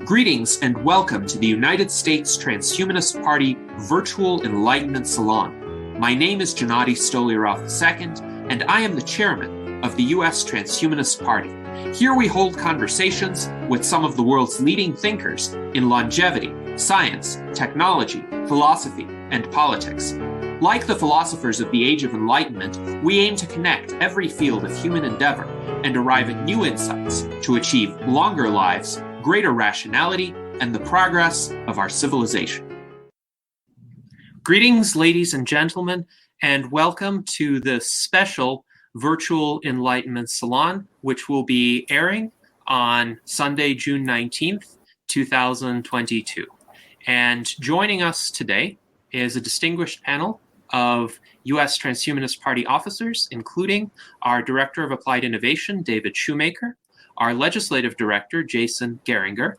Greetings and welcome to the United States Transhumanist Party Virtual Enlightenment Salon. My name is Gennady Stolyarov II, and I am the chairman of the U.S. Transhumanist Party. Here we hold conversations with some of the world's leading thinkers in longevity, science, technology, philosophy, and politics. Like the philosophers of the Age of Enlightenment, we aim to connect every field of human endeavor and arrive at new insights to achieve longer lives, greater rationality, and the progress of our civilization. Greetings, ladies and gentlemen, and welcome to this special Virtual Enlightenment Salon, which will be airing on Sunday, June 19th, 2022. And joining us today is a distinguished panel of U.S. Transhumanist Party officers, including our Director of Applied Innovation, David Shoemaker, our Legislative Director, Jason Geringer,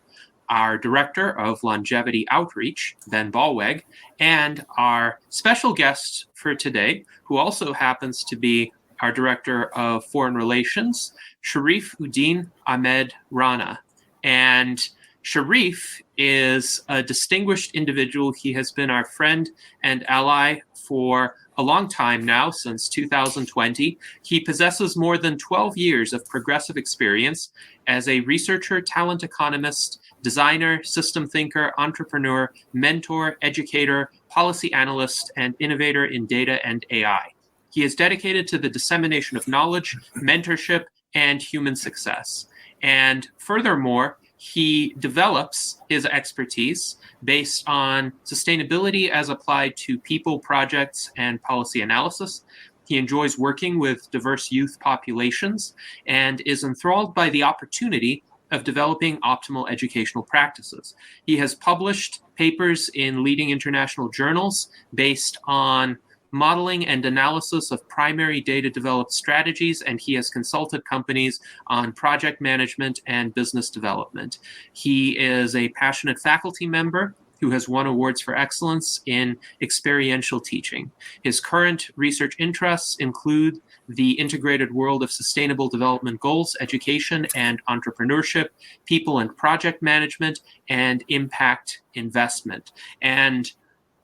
our Director of Longevity Outreach, Ben Ballweg, and our special guest for today, who also happens to be our Director of Foreign Relations, Sharif Uddin Ahmed Rana. And Sharif is a distinguished individual. He has been our friend and ally for a long time now, since 2020. He possesses more than 12 years of progressive experience as a researcher, talent economist, designer, system thinker, entrepreneur, mentor, educator, policy analyst, and innovator in data and AI. He is dedicated to the dissemination of knowledge, mentorship, and human success. And furthermore, he develops his expertise based on sustainability as applied to people, projects, and policy analysis. He enjoys working with diverse youth populations and is enthralled by the opportunity of developing optimal educational practices. He has published papers in leading international journals based on modeling and analysis of primary data-developed strategies, and he has consulted companies on project management and business development. He is a passionate faculty member who has won awards for excellence in experiential teaching. His current research interests include the integrated world of sustainable development goals, education and entrepreneurship, people and project management, and impact investment. And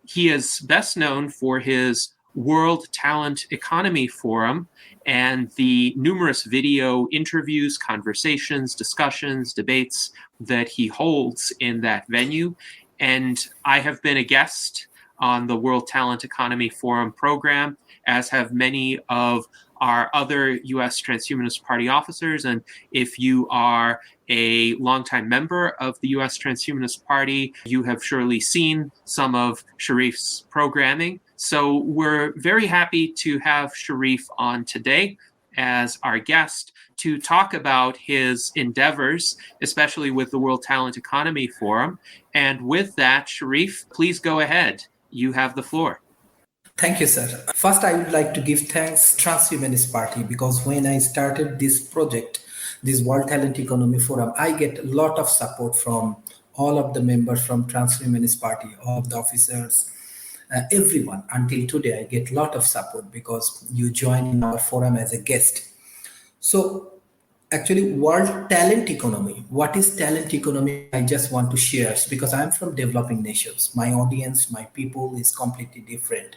he is best known for his World Talent Economy Forum and the numerous video interviews, conversations, discussions, debates that he holds in that venue. And I have been a guest on the World Talent Economy Forum program, as have many of our other U.S. Transhumanist Party officers. And if you are a longtime member of the U.S. Transhumanist Party, you have surely seen some of Sharif's programming. So we're very happy to have Sharif on today as our guest to talk about his endeavors, especially with the World Talent Economy Forum. And with that, Sharif, please go ahead. You have the floor. Thank you, sir. First, I would like to give thanks to Transhumanist Party, because when I started this project, this World Talent Economy Forum, I get a lot of support from all of the members from Transhumanist Party, all of the officers, everyone. Until today, I get a lot of support because you join in our forum as a guest. So actually, World Talent Economy. What is talent economy? I just want to share, because I'm from developing nations. My audience, my people is completely different.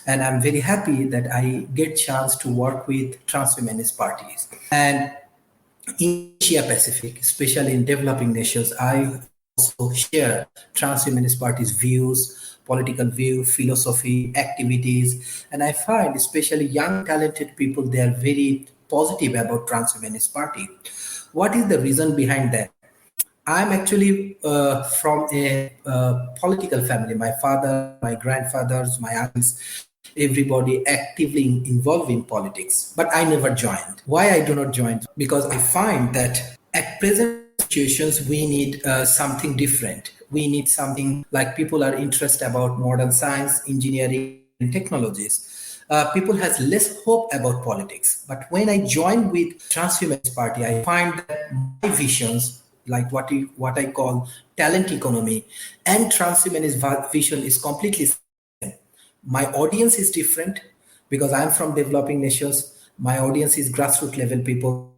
And I'm very happy that I get chance to work with transhumanist parties. And in Asia Pacific, especially in developing nations, I also share transhumanist parties' views, political view, philosophy, activities. And I find especially young, talented people, they are very positive about transhumanist party. What is the reason behind that? I'm actually from a political family. My father, my grandfathers, my aunts, everybody actively involved in politics. But I never joined. Why I do not join? Because I find that at present situations, we need something different. We need something like people are interested about modern science, engineering, and technologies. People has less hope about politics. But when I join with Transhumanist Party, I find that my visions, like what I call talent economy, and transhumanist vision is completely different. My audience is different because I'm from developing nations. My audience is grassroots level people,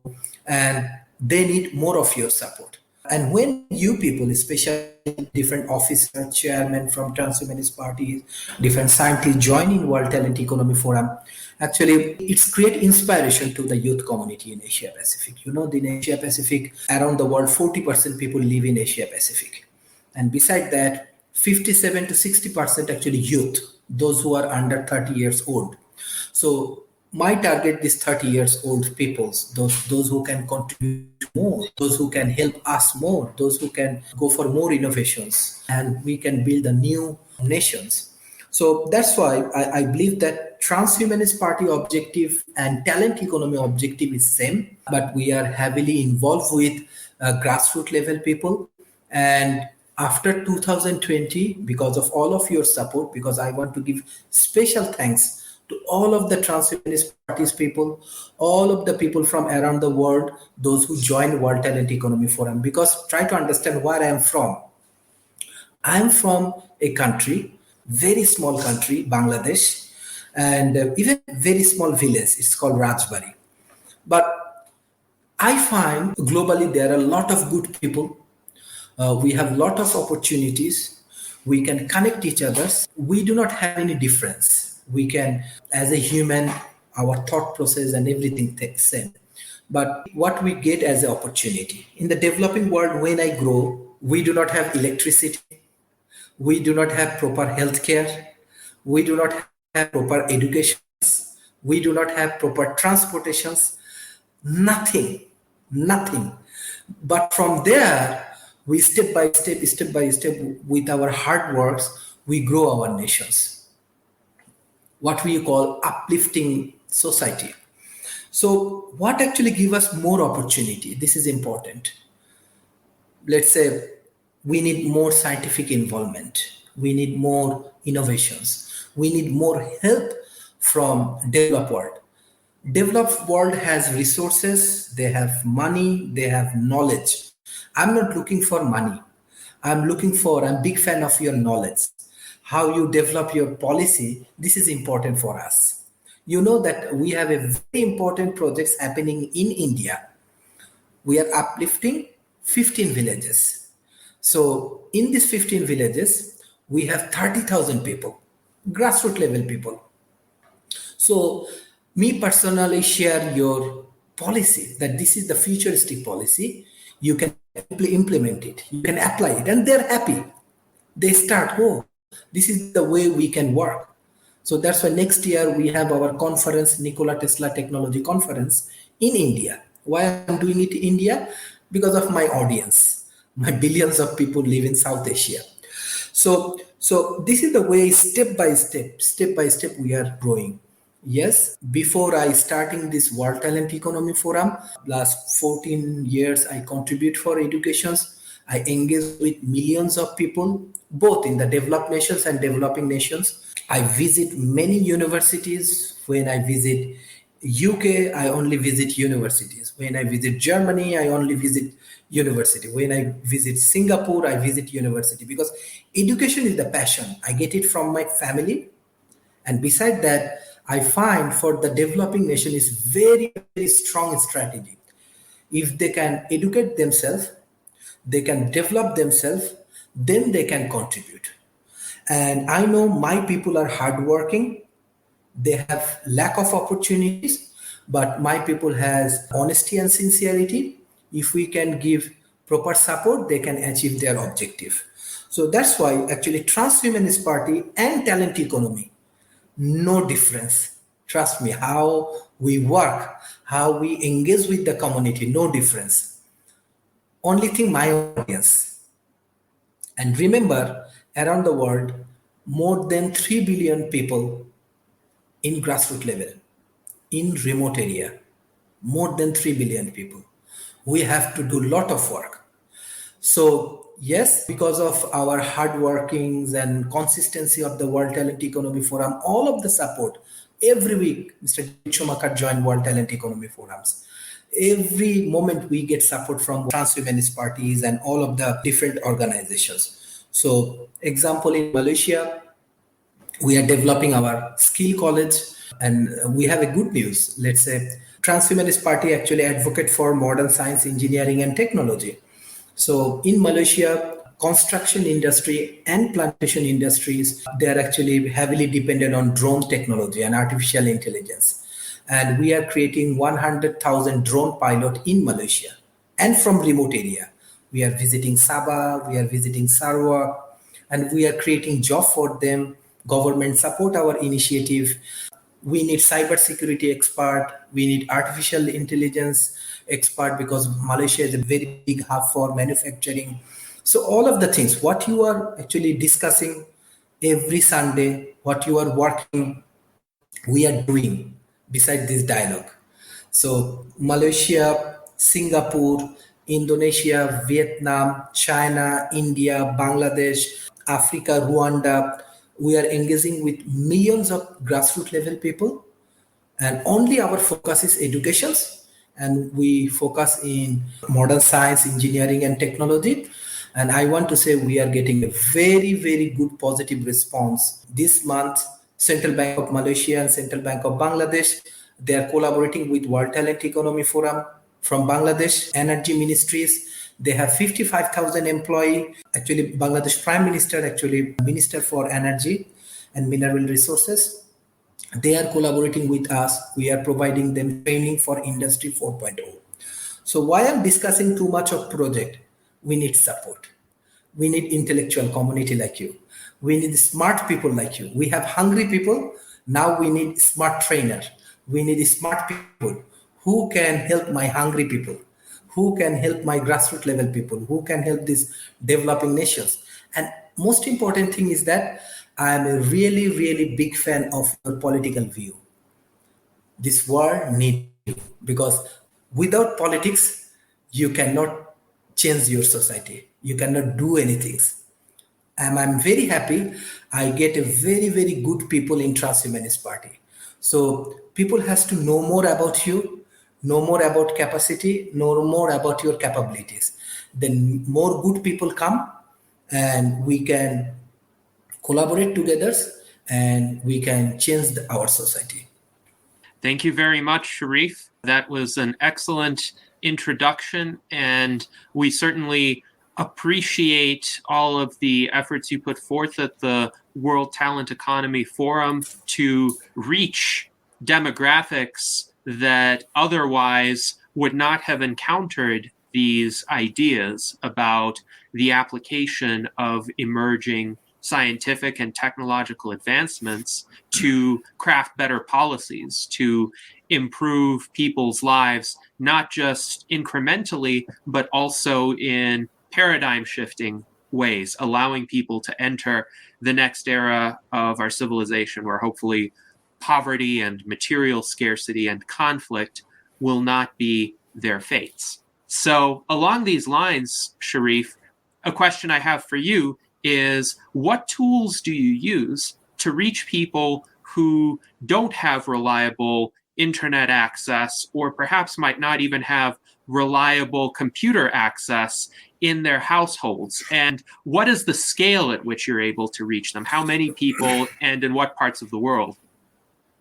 and they need more of your support. And when you people, especially different officers, chairmen from transhumanist parties, different scientists join in World Talent Economy Forum, actually it's create inspiration to the youth community in Asia Pacific. You know, in Asia Pacific, around the world, 40% people live in Asia Pacific. And beside that, 57 to 60% actually youth, those who are under 30 years old. So my target is 30 years old peoples, those who can contribute more, those who can help us more, those who can go for more innovations, and we can build a new nations. So that's why I believe that transhumanist party objective and talent economy objective is same, but we are heavily involved with grassroots level people. And after 2020, because of all of your support, because I want to give special thanks to all of the transhumanist parties people, all of the people from around the world, those who join World Talent Economy Forum, because try to understand where I am from. I am from a country, very small country, Bangladesh, and even very small village. It's called Rajbari. But I find globally there are a lot of good people. We have a lot of opportunities. We can connect each other. We do not have any difference. We can, as a human, our thought process and everything same. But what we get as an opportunity in the developing world, when I grow, we do not have electricity. We do not have proper healthcare. We do not have proper education. We do not have proper transportations. Nothing, nothing. But from there, we step by step, with our hard works, we grow our nations. What we call uplifting society. So, what actually give us more opportunity? This is important. Let's say we need more scientific involvement. We need more innovations. We need more help from developed world. Developed world has resources, they have money, they have knowledge. I'm not looking for money. I'm big fan of your knowledge. How you develop your policy, this is important for us. You know that we have a very important projects happening in India. We are uplifting 15 villages. So in these 15 villages, we have 30,000 people, grassroots level people. So me personally share your policy that this is the futuristic policy. You can implement it, you can apply it, and they're happy. They start, oh, this is the way we can work. So that's why next year we have our conference, Nikola Tesla Technology Conference in India. Why I'm doing it in India? Because of my audience. My billions of people live in South Asia. So this is the way step by step we are growing. Yes, before I starting this World Talent Economy Forum, last 14 years I contribute for educations. I engage with millions of people, both in the developed nations and developing nations. I visit many universities. When I visit UK, I only visit universities. When I visit Germany, I only visit university. When I visit Singapore, I visit university because education is the passion. I get it from my family. And beside that, I find for the developing nation is very, very strong strategy. If they can educate themselves, they can develop themselves, then they can contribute. And I know my people are hardworking. They have lack of opportunities, but my people has honesty and sincerity. If we can give proper support, they can achieve their objective. So that's why actually Transhumanist Party and Talent Economy, no difference. Trust me, how we work, how we engage with the community, no difference. Only thing, my audience. And remember, around the world, more than 3 billion people in grassroots level, in remote area, more than 3 billion people. We have to do a lot of work. So yes, because of our hard workings and consistency of the World Talent Economy Forum, all of the support, every week, Mr. Chumakar joined World Talent Economy Forums. Every moment we get support from transhumanist parties and all of the different organizations. So example, in Malaysia, we are developing our skill college and we have a good news. Let's say Transhumanist Party actually advocate for modern science, engineering and technology. So in Malaysia, construction industry and plantation industries, they are actually heavily dependent on drone technology and artificial intelligence. And we are creating 100,000 drone pilot in Malaysia and from remote area. We are visiting Sabah, we are visiting Sarawak, and we are creating job for them. Government support our initiative. We need cybersecurity expert, we need artificial intelligence expert, because Malaysia is a very big hub for manufacturing. So all of the things what you are actually discussing every Sunday, what you are working, we are doing beside this dialogue. So Malaysia, Singapore, Indonesia, Vietnam, China, India, Bangladesh, Africa, Rwanda, we are engaging with millions of grassroots level people, and only our focus is educations, and we focus in modern science, engineering and technology. And I want to say we are getting a very very good positive response this month. Central Bank of Malaysia and Central Bank of Bangladesh, they are collaborating with World Talent Economy Forum. From Bangladesh Energy Ministries, they have 55,000 employee. Actually Bangladesh Prime Minister, actually Minister for Energy and Mineral Resources, they are collaborating with us. We are providing them training for Industry 4.0. So why I'm discussing too much of project? We need support. We need intellectual community like you. We need smart people like you. We have hungry people. Now we need smart trainer. We need smart people who can help my hungry people, who can help my grassroots level people, who can help these developing nations. And most important thing is that I am a really, really big fan of your political view. This world needs you, because without politics, you cannot change your society. You cannot do anything. And I'm very happy I get a very, very good people in Transhumanist Party. So people has to know more about you, know more about capacity, know more about your capabilities. Then more good people come and we can collaborate together and we can change our society. Thank you very much, Sharif. That was an excellent introduction, and we certainly appreciate all of the efforts you put forth at the World Talent Economy Forum to reach demographics that otherwise would not have encountered these ideas about the application of emerging scientific and technological advancements to craft better policies, to improve people's lives, not just incrementally, but also in paradigm shifting ways, allowing people to enter the next era of our civilization where hopefully poverty and material scarcity and conflict will not be their fates. So, along these lines, Sharif, a question I have for you is, what tools do you use to reach people who don't have reliable internet access, or perhaps might not even have reliable computer access in their households? And what is the scale at which you're able to reach them? How many people and in what parts of the world?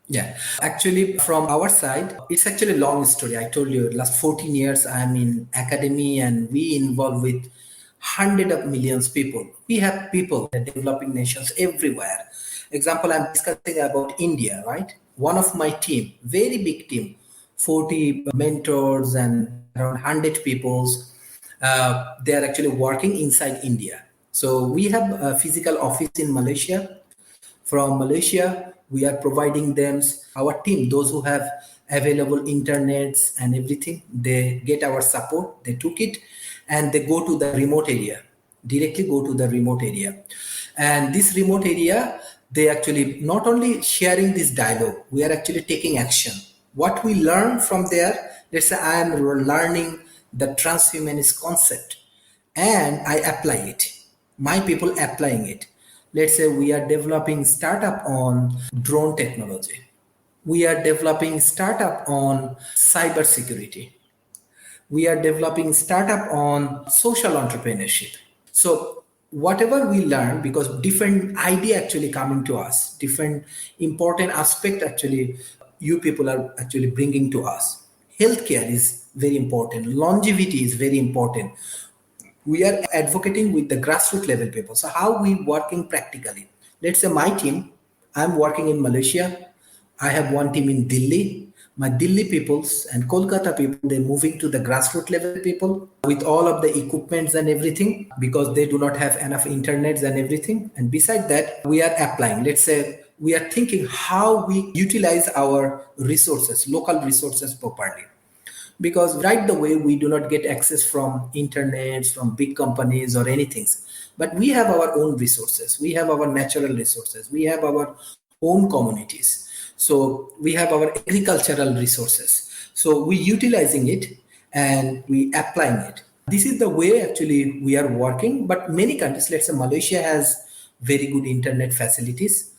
Yeah, actually, from our side, it's actually a long story. I told you, last 14 years, I'm in academy and we involve with hundred of millions people. We have people in developing nations everywhere. Example, I'm discussing about India, right? One of my team, very big team, 40 mentors and around 100 peoples. They are actually working inside India. So we have a physical office in Malaysia. From Malaysia, we are providing them our team, those who have available internets and everything. They get our support. They took it and they go to the remote area, directly go to the remote area. And this remote area, they actually not only sharing this dialogue, we are actually taking action. What we learn from there, let's say I am learning the transhumanist concept and I apply it. My people applying it. Let's say we are developing startup on drone technology. We are developing startup on cyber security. We are developing startup on social entrepreneurship. So whatever we learn, because different idea actually coming to us, different important aspect actually you people are actually bringing to us. Healthcare is very important. Longevity is very important. we are advocating with the grassroots level people. So how we working practically? Let's say my team, I'm working in Malaysia. I have one team in Delhi. My Delhi peoples and Kolkata people, they're moving to the grassroots level people with all of the equipments and everything because they do not have enough internets and everything. And beside that, we are applying. Let's say we are thinking how we utilize our resources, local resources properly, because right the way we do not get access from internets from big companies or anything, but we have our own resources, we have our natural resources, we have our own communities, so we have our agricultural resources, so we utilizing it and we applying it. This is the way actually we are working. But many countries, let's say Malaysia has very good internet facilities.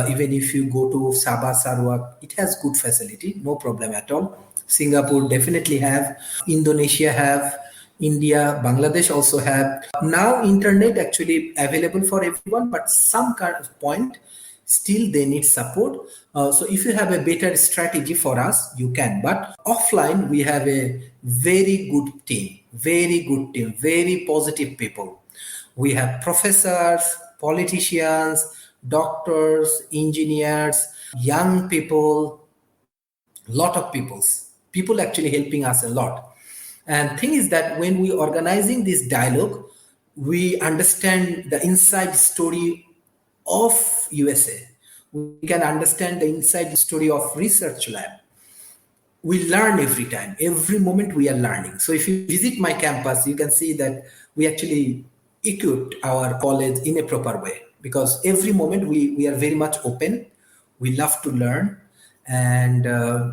Even if you go to Sabah, Sarawak, it has good facility, no problem at all. Singapore definitely have, Indonesia have, India, Bangladesh also have. Now internet actually available for everyone, but some kind of point still they need support. So if you have a better strategy for us, you can. But offline, we have a very good team, very positive people. We have professors, politicians, doctors, engineers, young people, lot of people actually helping us a lot. And thing is that when we organizing this dialogue, we understand the inside story of USA, we can understand the inside story of research lab. We learn every time, every moment we are learning. So if you visit my campus, you can see that we actually equipped our college in a proper way, because every moment we are very much open, we love to learn. And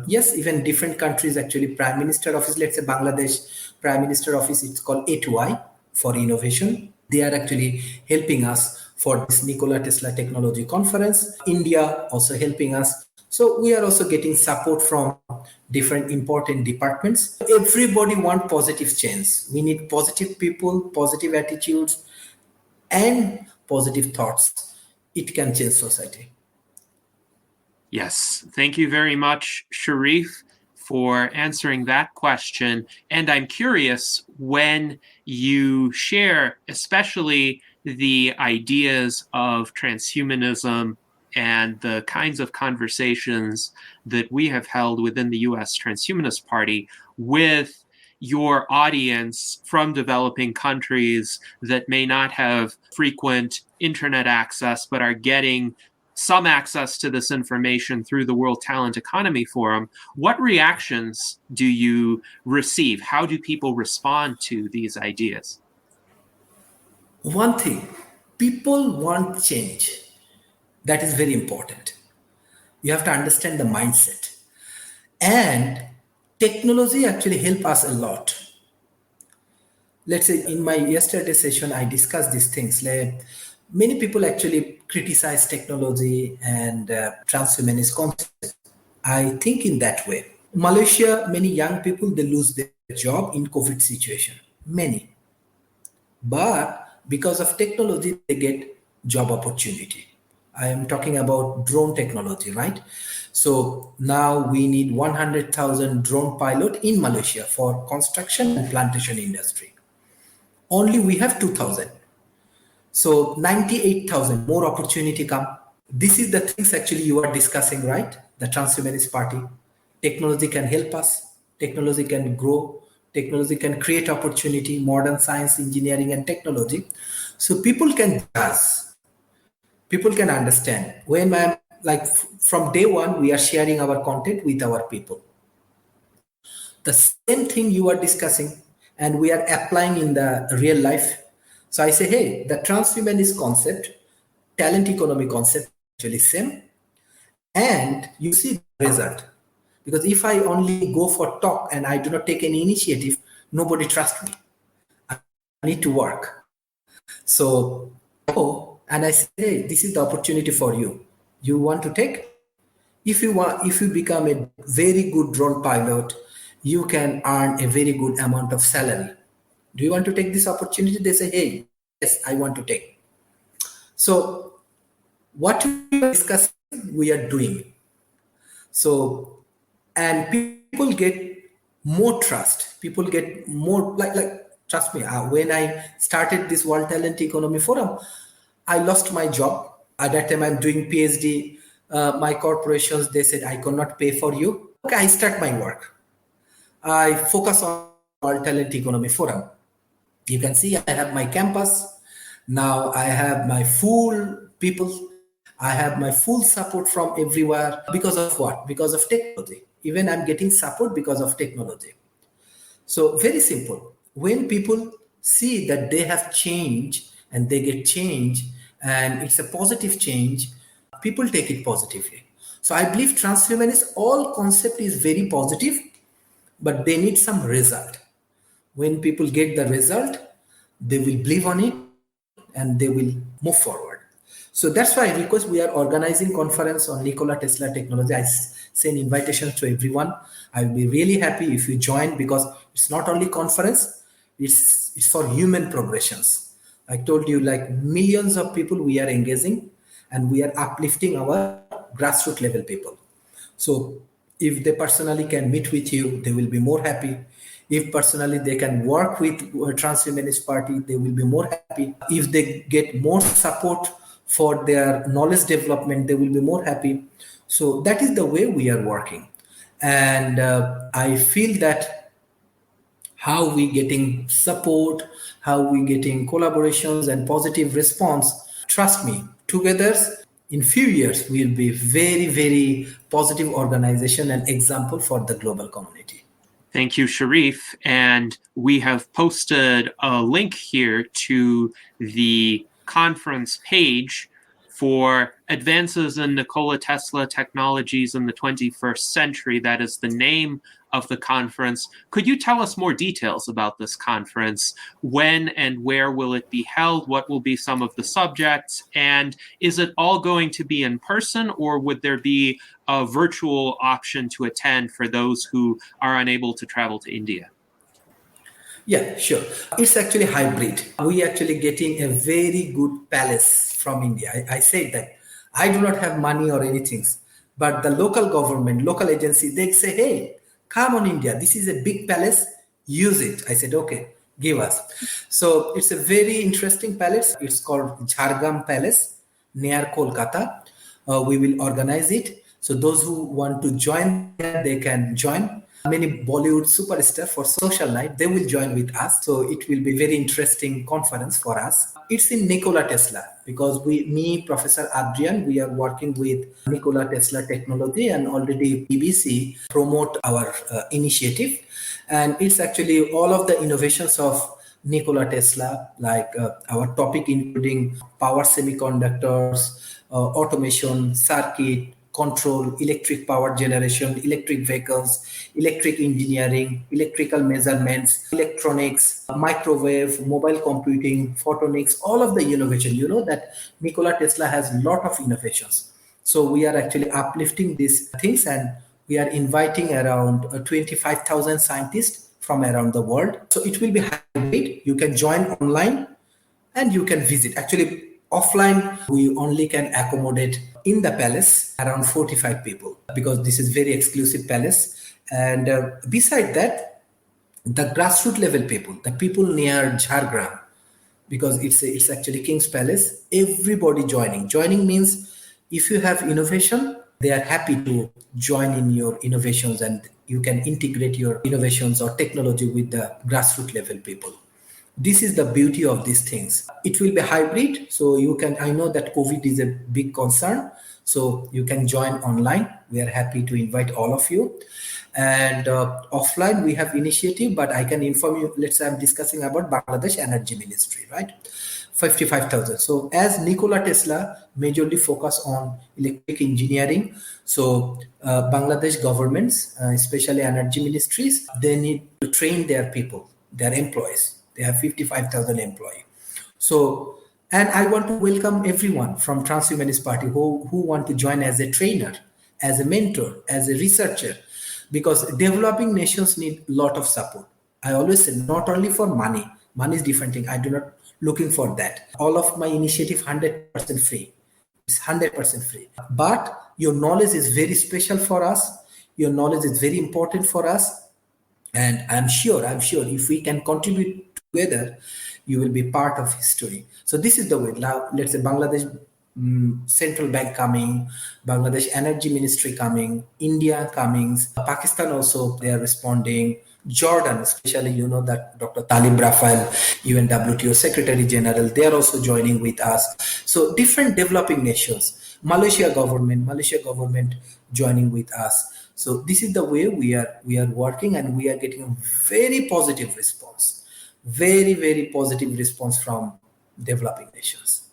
yes, even different countries actually, prime minister office, let's say Bangladesh prime minister office, it's called A2I for innovation, they are actually helping us for this Nikola Tesla technology conference. India also helping us. So we are also getting support from different important departments. Everybody want positive change. We need positive people, positive attitudes, and positive thoughts. It can change society. Yes, thank you very much, Sharif, for answering that question. And I'm curious, when you share, especially the ideas of transhumanism and the kinds of conversations that we have held within the US Transhumanist Party with your audience from developing countries that may not have frequent internet access but are getting some access to this information through the World Talent Economy Forum, what reactions do you receive? How do people respond to these ideas? One thing, people want change. That is very important. You have to understand the mindset. And technology actually help us a lot. Let's say in my yesterday session, I discussed these things. Like many people actually criticize technology and transhumanist concept. I think in that way. Malaysia, many young people, they lose their job in COVID situation. Many. But because of technology, they get job opportunity. I am talking about drone technology, right? So now we need 100,000 drone pilot in Malaysia for construction and plantation industry. Only we have 2,000. So 98,000 more opportunity come. This is the things actually you are discussing, right? The Transhumanist Party. Technology can help us. Technology can grow. Technology can create opportunity, modern science, engineering, and technology. So people can judge. People can understand. When I'm like from day one, we are sharing our content with our people. The same thing you are discussing, and we are applying in the real life. So I say, hey, the transhumanist concept, talent economy concept, actually same, and you see the result. Because if I only go for talk and I do not take any initiative, nobody trusts me. I need to work. So, oh, and I say, hey, this is the opportunity for you. You want to take? If you become a very good drone pilot, you can earn a very good amount of salary. Do you want to take this opportunity? They say, hey, yes, I want to take. So what we are discussing, we are doing. So, and people get more trust. People get more like Trust me, when I started this World Talent Economy Forum, I lost my job. At that time, I'm doing PhD. My corporations, they said, I cannot pay for you. Okay, I start my work. I focus on World Talent Economy Forum. You can see I have my campus. Now I have my full people. I have my full support from everywhere. Because of what? Because of technology. Even I'm getting support because of technology. So very simple. When people see that they have change and they get change and it's a positive change, people take it positively. So I believe transhumanist all concept is very positive, but they need some result. When people get the result, they will believe on it and they will move forward. So that's why because we are organizing conference on Nikola Tesla technology, I send invitations to everyone. I will be really happy if you join because it's not only conference, it's for human progressions. I told you like millions of people we are engaging and we are uplifting our grassroots level people. So if they personally can meet with you, they will be more happy. If personally they can work with Transhumanist Party, they will be more happy. If they get more support for their knowledge development, they will be more happy. So that is the way we are working. And I feel that how we getting support, how we getting collaborations and positive response, trust me, together in few years we'll be very, very positive organization and example for the global community. Thank you, Sharif. And we have posted a link here to the conference page for Advances in Nikola Tesla Technologies in the 21st Century. That is the name of the conference. Could you tell us more details about this conference? When and where will it be held? What will be some of the subjects? And is it all going to be in person, or would there be a virtual option to attend for those who are unable to travel to India? Yeah, sure. It's actually hybrid. We actually getting a very good palace from India. I said that I do not have money or anything, but the local government, local agency, they say, hey, come on India. This is a big palace. Use it. I said, okay, give us. So it's a very interesting palace. It's called Jhargam Palace near Kolkata. We will organize it. So those who want to join, they can join. Many Bollywood superstars for social life, they will join with us. So it will be very interesting conference for us. It's in Nikola Tesla because Professor Adrian, we are working with Nikola Tesla technology and already BBC promote our initiative. And it's actually all of the innovations of Nikola Tesla, like our topic including power semiconductors, automation, circuit, control, electric power generation, electric vehicles, electric engineering, electrical measurements, electronics, microwave, mobile computing, photonics, all of the innovation. You know that Nikola Tesla has a lot of innovations. So we are actually uplifting these things and we are inviting around 25,000 scientists from around the world. So it will be hybrid. You can join online and you can visit. Actually, offline, we only can accommodate in the palace around 45 people because this is very exclusive palace. And beside that, the grassroots level people, the people near Jhargram, because it's actually King's Palace, everybody joining. Joining means if you have innovation, they are happy to join in your innovations and you can integrate your innovations or technology with the grassroots level people. This is the beauty of these things. It will be hybrid. So I know that COVID is a big concern. So you can join online. We are happy to invite all of you. And offline, we have initiative, but I can inform you, let's say I'm discussing about Bangladesh Energy Ministry, right? 55,000. So as Nikola Tesla majorly focus on electric engineering, so Bangladesh governments, especially energy ministries, they need to train their people, their employees. They have 55,000 employees. So, and I want to welcome everyone from Transhumanist Party who want to join as a trainer, as a mentor, as a researcher, because developing nations need a lot of support. I always say not only for money. Money is different thing. I do not looking for that. All of my initiative 100% free. It's 100% free. But your knowledge is very special for us. Your knowledge is very important for us. And I'm sure if we can contribute together, you will be part of history. So this is the way. Now, let's say Bangladesh central bank coming, Bangladesh energy ministry coming, India coming, Pakistan also they are responding. Jordan, especially, that Dr. Talib Rafael, UN WTO Secretary General, they are also joining with us. So different developing nations, Malaysia government joining with us. So this is the way we are working, and we are getting a very positive response, very positive response from developing nations.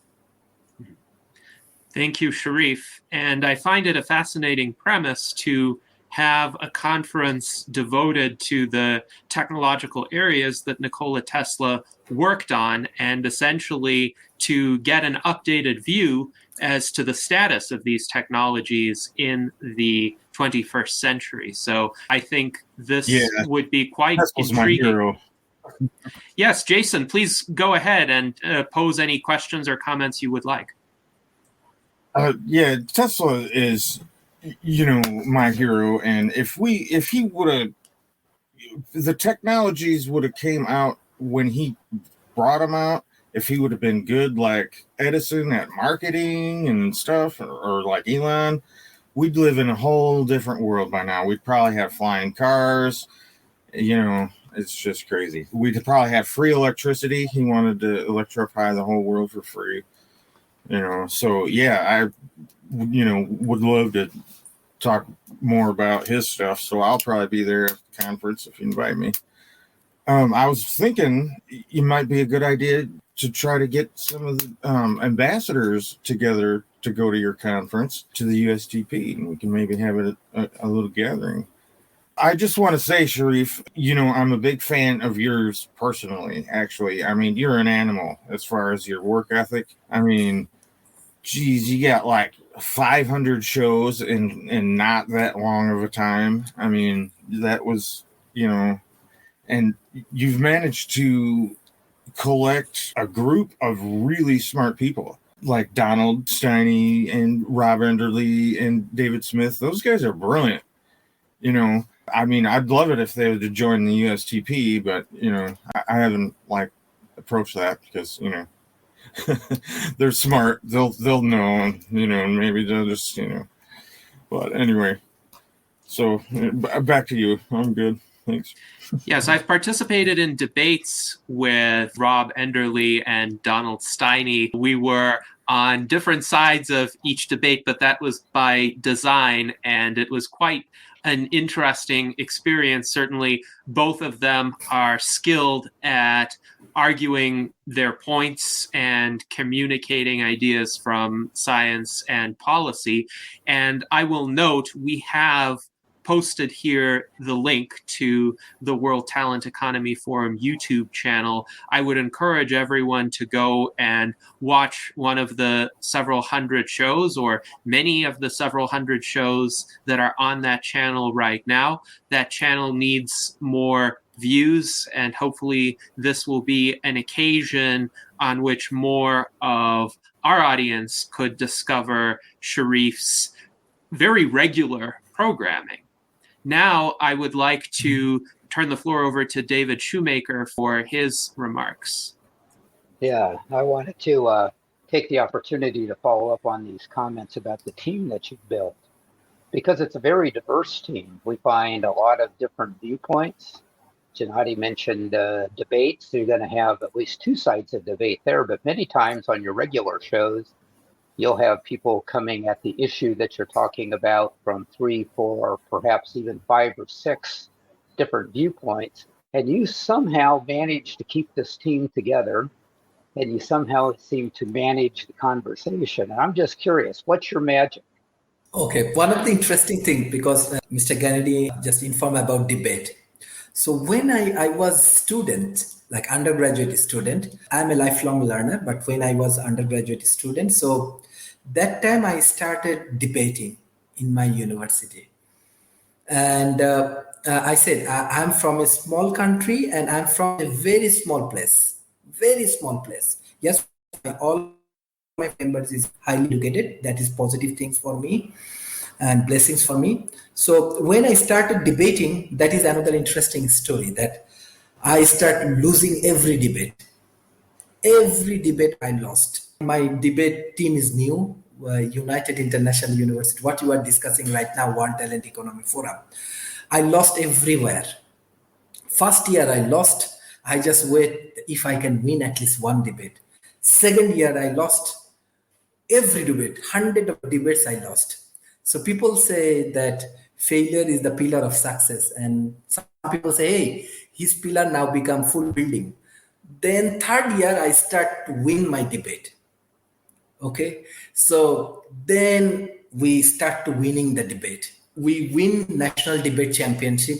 Thank you, Sharif. And I find it a fascinating premise to have a conference devoted to the technological areas that Nikola Tesla worked on, and essentially to get an updated view as to the status of these technologies in the 21st century. So I think this would be quite intriguing. My hero. Yes, Jason, please go ahead and pose any questions or comments you would like. Tesla is, my hero, and if he would have, the technologies would have came out when he brought them out. If he would have been good like Edison at marketing and stuff, or like Elon, we'd live in a whole different world by now. We'd probably have flying cars. It's just crazy. We'd probably have free electricity. He wanted to electrify the whole world for free. So I would love to talk more about his stuff. So I'll probably be there at the conference if you invite me. I was thinking it might be a good idea to try to get some of the ambassadors together to go to your conference, to the USTP, and we can maybe have a little gathering. I just want to say, Sharif, I'm a big fan of yours personally, actually. I mean, you're an animal as far as your work ethic. I mean, geez, you got like 500 shows in not that long of a time. I mean, that was, and you've managed to collect a group of really smart people like Donald Steiny and Rob Enderle and David Smith. Those guys are brilliant. I mean, I'd love it if they were to join the USTP, but, I haven't approached that because, they're smart. They'll know, and maybe they'll just, but anyway, so back to you. I'm good. Thanks. Yes, I've participated in debates with Rob Enderle and Donald Steiny. We were on different sides of each debate, but that was by design, and it was quite an interesting experience. Certainly, both of them are skilled at arguing their points and communicating ideas from science and policy. And I will note, we have posted here the link to the World Talent Economy Forum YouTube channel. I would encourage everyone to go and watch one of the several hundred shows, or many of the several hundred shows that are on that channel right now. That channel needs more views, and hopefully this will be an occasion on which more of our audience could discover Sharif's very regular programming. Now, I would like to turn the floor over to David Shoemaker for his remarks. Yeah, I wanted to take the opportunity to follow up on these comments about the team that you've built, because it's a very diverse team. We find a lot of different viewpoints. Gennady mentioned debates. You're going to have at least two sides of debate there, but many times on your regular shows, you'll have people coming at the issue that you're talking about from 3, 4, perhaps even 5 or 6 different viewpoints. And you somehow manage to keep this team together, and you somehow seem to manage the conversation. And I'm just curious, what's your magic? Okay, one of the interesting things, because Mr. Gennady just informed about debate. So when I was student, like undergraduate student, I'm a lifelong learner, but when I was undergraduate student, so that time I started debating in my university. And I said, I'm from a small country and I'm from a very small place. Yes, all my members is highly educated. That is positive things for me and blessings for me. So when I started debating, that is another interesting story, that I start losing every debate. Every debate I lost. My debate team is new, United International University, what you are discussing right now, World Talent Economy Forum. I lost everywhere. First year I lost. I just wait if I can win at least one debate. Second year I lost every debate, hundred of debates I lost. So people say that failure is the pillar of success, and some people say, hey, his pillar now become full building. Then third year I start to win my debate. Okay, so then we start to winning the debate. We win national debate championship.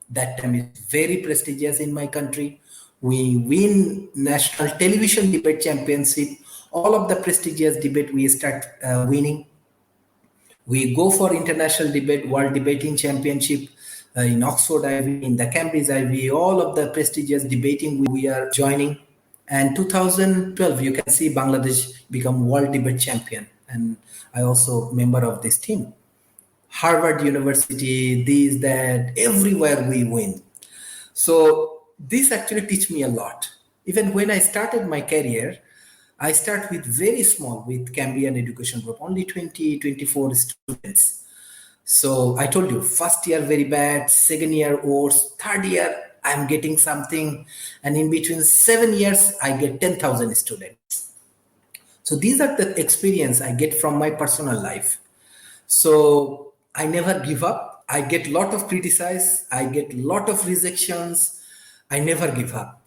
That time is very prestigious in my country. We win national television debate championship. All of the prestigious debate we start winning. We go for international debate, world debating championship in Oxford Ivy, in the Cambridge Ivy, all of the prestigious debating we are joining. And 2012, you can see Bangladesh become world debate champion. And I also member of this team. Harvard University, this, that, everywhere we win. So this actually teach me a lot. Even when I started my career, I start with very small, with Cambrian Education Group, only 20, 24 students. So I told you, first year very bad, second year worse, third year I'm getting something, and in between 7 years I get 10,000 students. So these are the experience I get from my personal life. So I never give up. I get lot of criticize. I get lot of rejections. I never give up.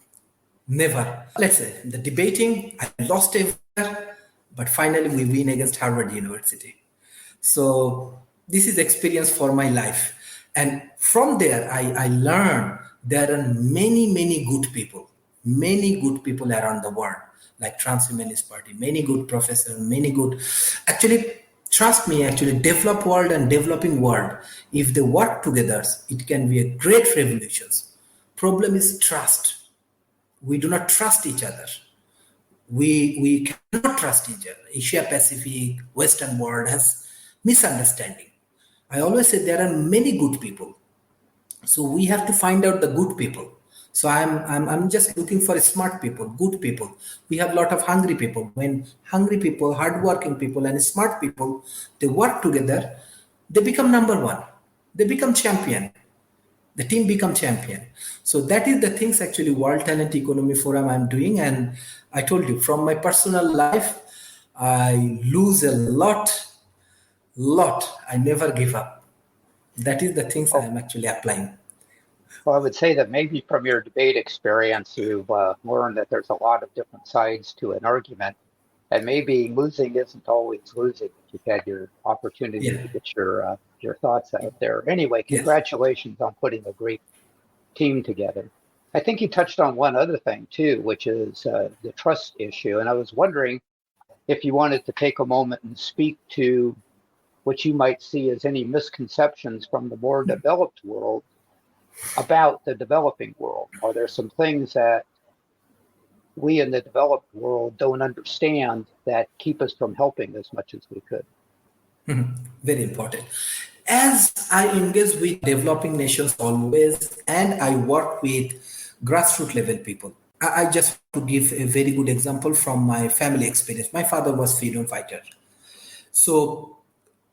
Never. Let's say the debating, I lost everywhere, but finally we win against Harvard University. So this is experience for my life. And from there, I learned there are many good people around the world, like Transhumanist Party, many good professors, many good, actually, trust me, actually developed world and developing world, if they work together, it can be a great revolution. Problem is trust. We do not trust each other. We cannot trust each other. Asia Pacific, Western world has misunderstanding. I always say there are many good people. So we have to find out the good people. So I'm just looking for smart people, good people. We have a lot of hungry people. When hungry people, hardworking people, and smart people, they work together, they become number one. They become champion. The team become champion. So that is the things actually World Talent Economy Forum I'm doing. And I told you, from my personal life, I lose a lot. I never give up. That is the things I am actually applying. Well, I would say that maybe from your debate experience, you've learned that there's a lot of different sides to an argument, and maybe losing isn't always losing. You've had your opportunity to get your thoughts out there. Anyway, congratulations on putting a great team together. I think you touched on one other thing too, which is the trust issue. And I was wondering if you wanted to take a moment and speak to what you might see as any misconceptions from the more developed world about the developing world. Are there some things that we in the developed world don't understand that keep us from helping as much as we could? Very important. As I engage with developing nations always, and I work with grassroots level people, I just to give a very good example from my family experience. My father was freedom fighter. So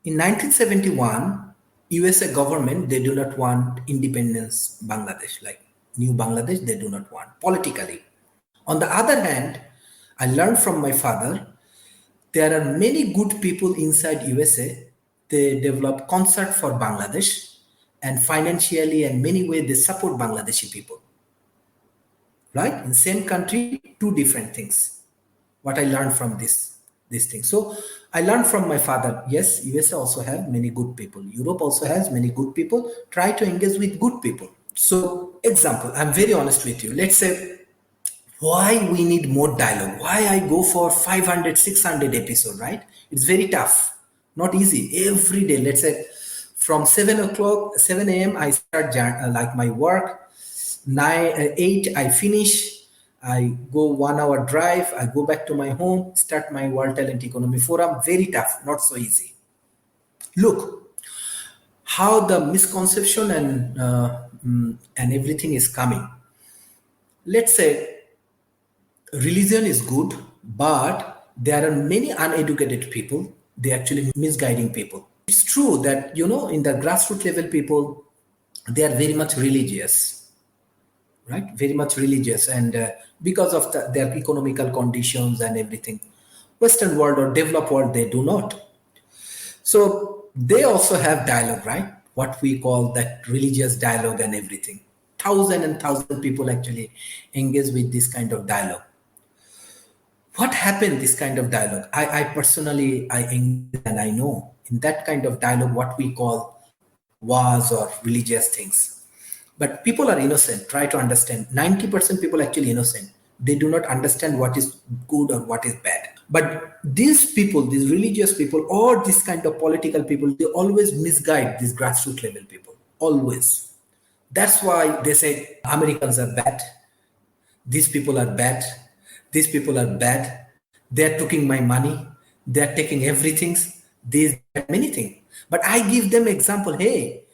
in 1971, USA government, they do not want independence Bangladesh, like new Bangladesh, they do not want politically. On the other hand, I learned from my father, there are many good people inside USA. They develop concert for Bangladesh, and financially and many ways they support Bangladeshi people. Right? In same country, two different things. What I learned from this thing. So I learned from my father, yes, USA also have many good people. Europe also has many good people. Try to engage with good people. So example, I'm very honest with you. Let's say why we need more dialogue. Why I go for 500, 600 episode, right? It's very tough. Not easy. Every day, let's say from 7 a.m. I start like my work. 8 I finish. I go 1 hour drive. I go back to my home, start my World Talent Economy Forum. Very tough, not so easy. Look how the misconception and everything is coming. let's say religion is good, but there are many uneducated people. They actually misguiding people. It's true that, in the grassroots level, people, they are very much religious, right? Very much religious. And because of their economical conditions and everything, Western world or developed world, they do not. So they also have dialogue, right? What we call that religious dialogue and everything. Thousand and thousand people actually engage with this kind of dialogue. What happened, this kind of dialogue? I personally, I engage and I know in that kind of dialogue what we call wars or religious things. But people are innocent. Try to understand. 90% people actually innocent. They do not understand what is good or what is bad. But these people, these religious people, or this kind of political people, they always misguide these grassroots level people. Always. That's why they say Americans are bad. These people are bad. These people are bad. They're taking my money. They're taking everything. These many things. But I give them example. Hey,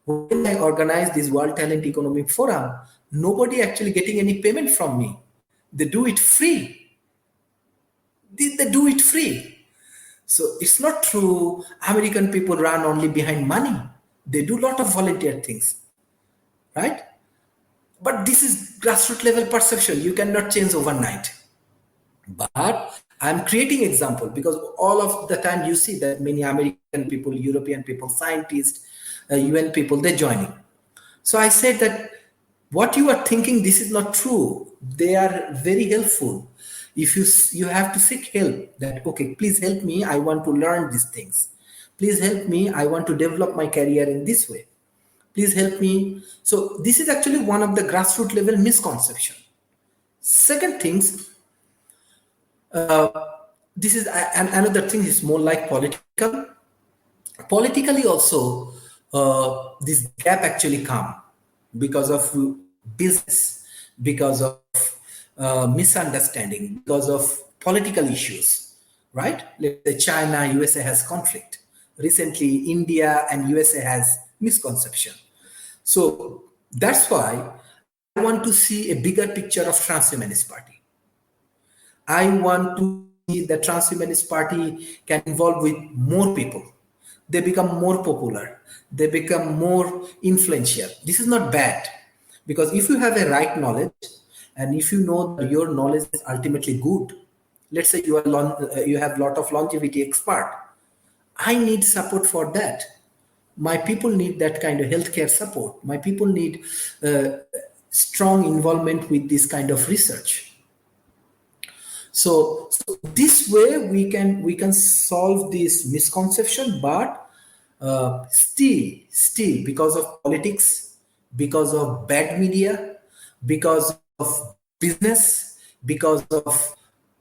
when I organize this World Talent Economic Forum, nobody actually getting any payment from me. They do it free. They do it free. So it's not true American people run only behind money. They do a lot of volunteer things, right? But this is grassroots level perception. You cannot change overnight. But I'm creating example because all of the time you see that many American people, European people, scientists, UN people, they're joining. So I said that what you are thinking, this is not true. They are very helpful. If you have to seek help, that, okay, please help me. I want to learn these things. Please help me. I want to develop my career in this way. Please help me. So this is actually one of the grassroots level misconception. Second things, this is another thing is more like political. Politically also, this gap actually come because of business, because of misunderstanding, because of political issues, right? Let's say China, USA has conflict. Recently, India and USA has misconception. So that's why I want to see a bigger picture of Transhumanist Party. I want to see the Transhumanist Party can involve with more people. They become more popular. They become more influential. This is not bad, because if you have a right knowledge and if you know that your knowledge is ultimately good, let's say you have a lot of longevity expert, I need support for that. My people need that kind of healthcare support. My people need strong involvement with this kind of research. So this way we can solve this misconception, but still because of politics, because of bad media, because of business, because of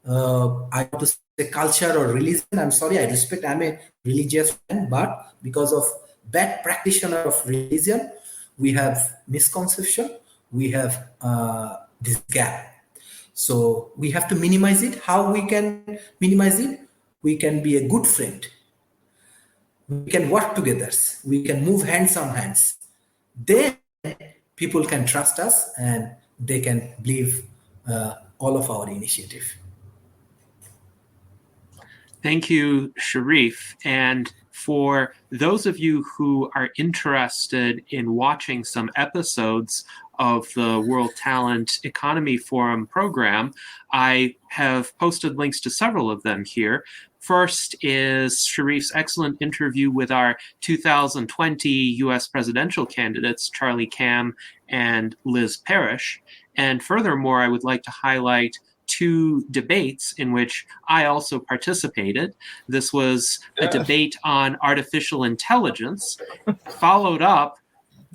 I want to say culture or religion. I'm sorry, I'm a religious man, but because of bad practitioner of religion, we have misconception, we have this gap. So we have to minimize it. How we can minimize it? We can be a good friend. We can work together. We can move hands on hands. Then people can trust us and they can believe all of our initiative. Thank you, Sharif. And for those of you who are interested in watching some episodes of the World Talent Economy Forum program, I have posted links to several of them here. First is Sharif's excellent interview with our 2020 U.S. presidential candidates, Charlie Cam and Liz Parrish. And furthermore, I would like to highlight two debates in which I also participated. This was a debate on artificial intelligence, followed up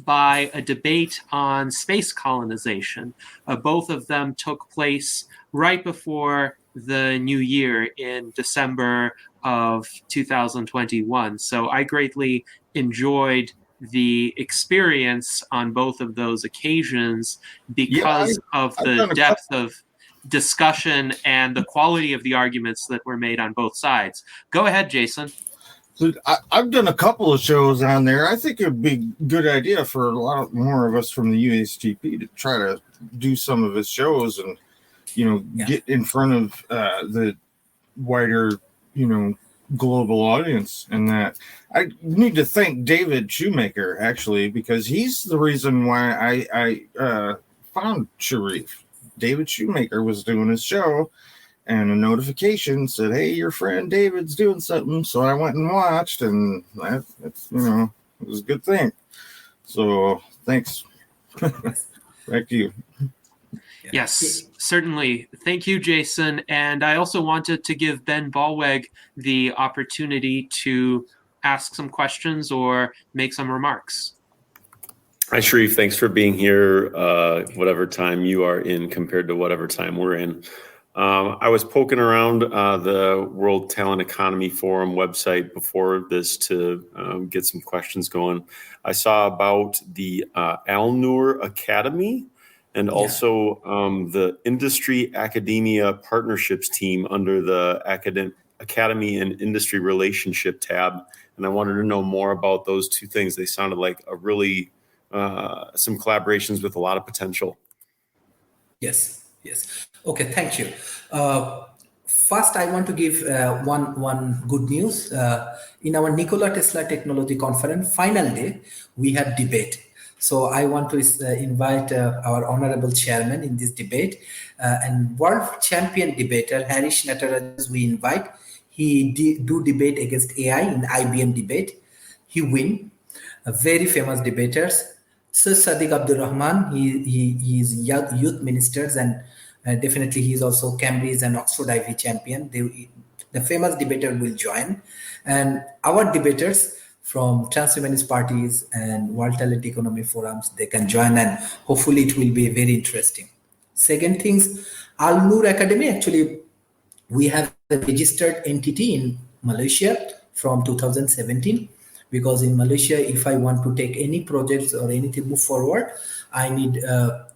by a debate on space colonization. Both of them took place right before the new year in December of 2021. So I greatly enjoyed the experience on both of those occasions because of the depth of discussion and the quality of the arguments that were made on both sides. Go ahead, Jason. So I've done a couple of shows on there. I think it would be a good idea for a lot more of us from the USTP to try to do some of his shows and, get in front of the wider, global audience. And that I need to thank David Shoemaker, actually, because he's the reason why I found Sharif. David Shoemaker was doing his show, and a notification said, "Hey, your friend David's doing something." So I went and watched, and that's it was a good thing. So thanks. Back to you. Yes, certainly. Thank you, Jason. And I also wanted to give Ben Ballweg the opportunity to ask some questions or make some remarks. Hi, Sharif. Thanks for being here, whatever time you are in compared to whatever time we're in. I was poking around the World Talent Economy Forum website before this to get some questions going. I saw about the Al-Noor Academy and also the Industry Academia Partnerships team under the Academy and Industry Relationship tab. And I wanted to know more about those two things. They sounded like a really some collaborations with a lot of potential. Yes. Okay, thank you. First, I want to give one good news. In our Nikola Tesla Technology Conference final day, we had debate. So I want to invite our honorable chairman in this debate and world champion debater Harish Nataraj. We invite. He do debate against AI in IBM debate. He win. Very famous debaters. Sir Sadiq Abdul Rahman. He is youth ministers and definitely he is also Cambridge and Oxford Ivy champion. The famous debater will join, and our debaters from transhumanist parties and World Talent Economy Forums, they can join, and hopefully it will be very interesting. Second things, Al-Noor Academy, actually, we have a registered entity in Malaysia from 2017, because in Malaysia, if I want to take any projects or anything move forward, I need a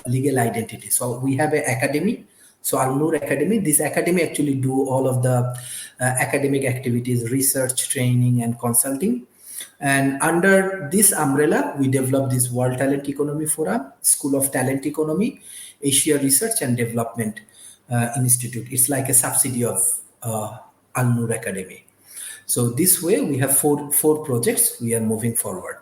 legal identity. So we have an academy. So Al-Noor Academy, this academy actually do all of the academic activities, research, training, and consulting. And under this umbrella, we developed this World Talent Economy Forum, School of Talent Economy, Asia Research and Development Institute. It's like a subsidiary of Al-Noor Academy. So this way, we have four projects. We are moving forward.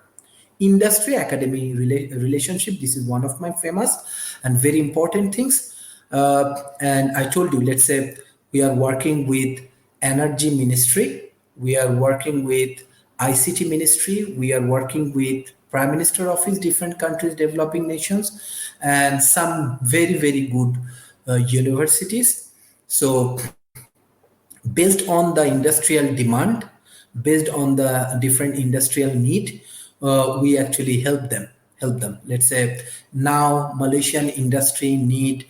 Industry academy relationship. This is one of my famous and very important things. And I told you, let's say we are working with Energy Ministry, we are working with ICT Ministry, we are working with Prime Minister Office, different countries, developing nations, and some very, very good universities. So based on the industrial demand, based on the different industrial need, we actually help them. Let's say now Malaysian industry need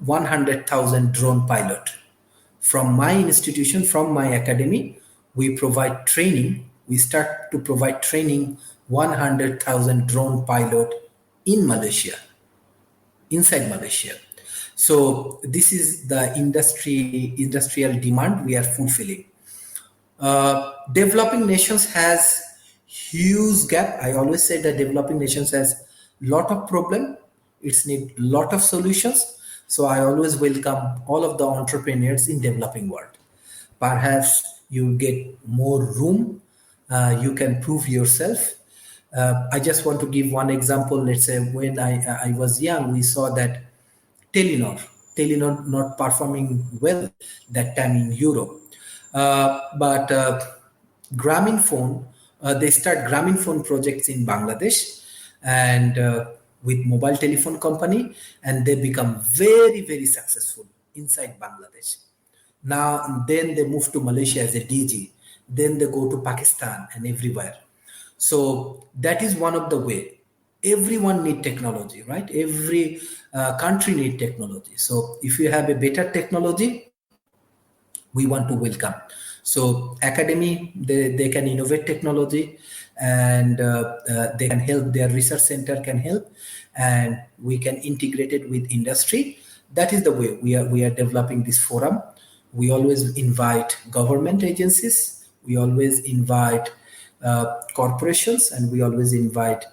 100,000 drone pilot. From my institution, from my academy, we provide training. We start to provide training 100,000 drone pilot in Malaysia, inside Malaysia. So this is the industrial demand we are fulfilling. Developing nations has huge gap. I always say that developing nations has lot of problem. It's need lot of solutions. So I always welcome all of the entrepreneurs in developing world. Perhaps you get more room. You can prove yourself. I just want to give one example. Let's say when I was young, we saw that Telenor not performing well that time in Europe. But Grameenphone, they start Grameenphone projects in Bangladesh and with mobile telephone company, and they become very, very successful inside Bangladesh. Now, then they move to Malaysia as a DG. Then they go to Pakistan and everywhere. So that is one of the way. Everyone need technology, right? Every country need technology. So if you have a better technology, we want to welcome. So academy, they can innovate technology, and they can help, their research center can help, and we can integrate it with industry. That is the way we are developing this forum. We always invite government agencies, we always invite corporations, and we always invite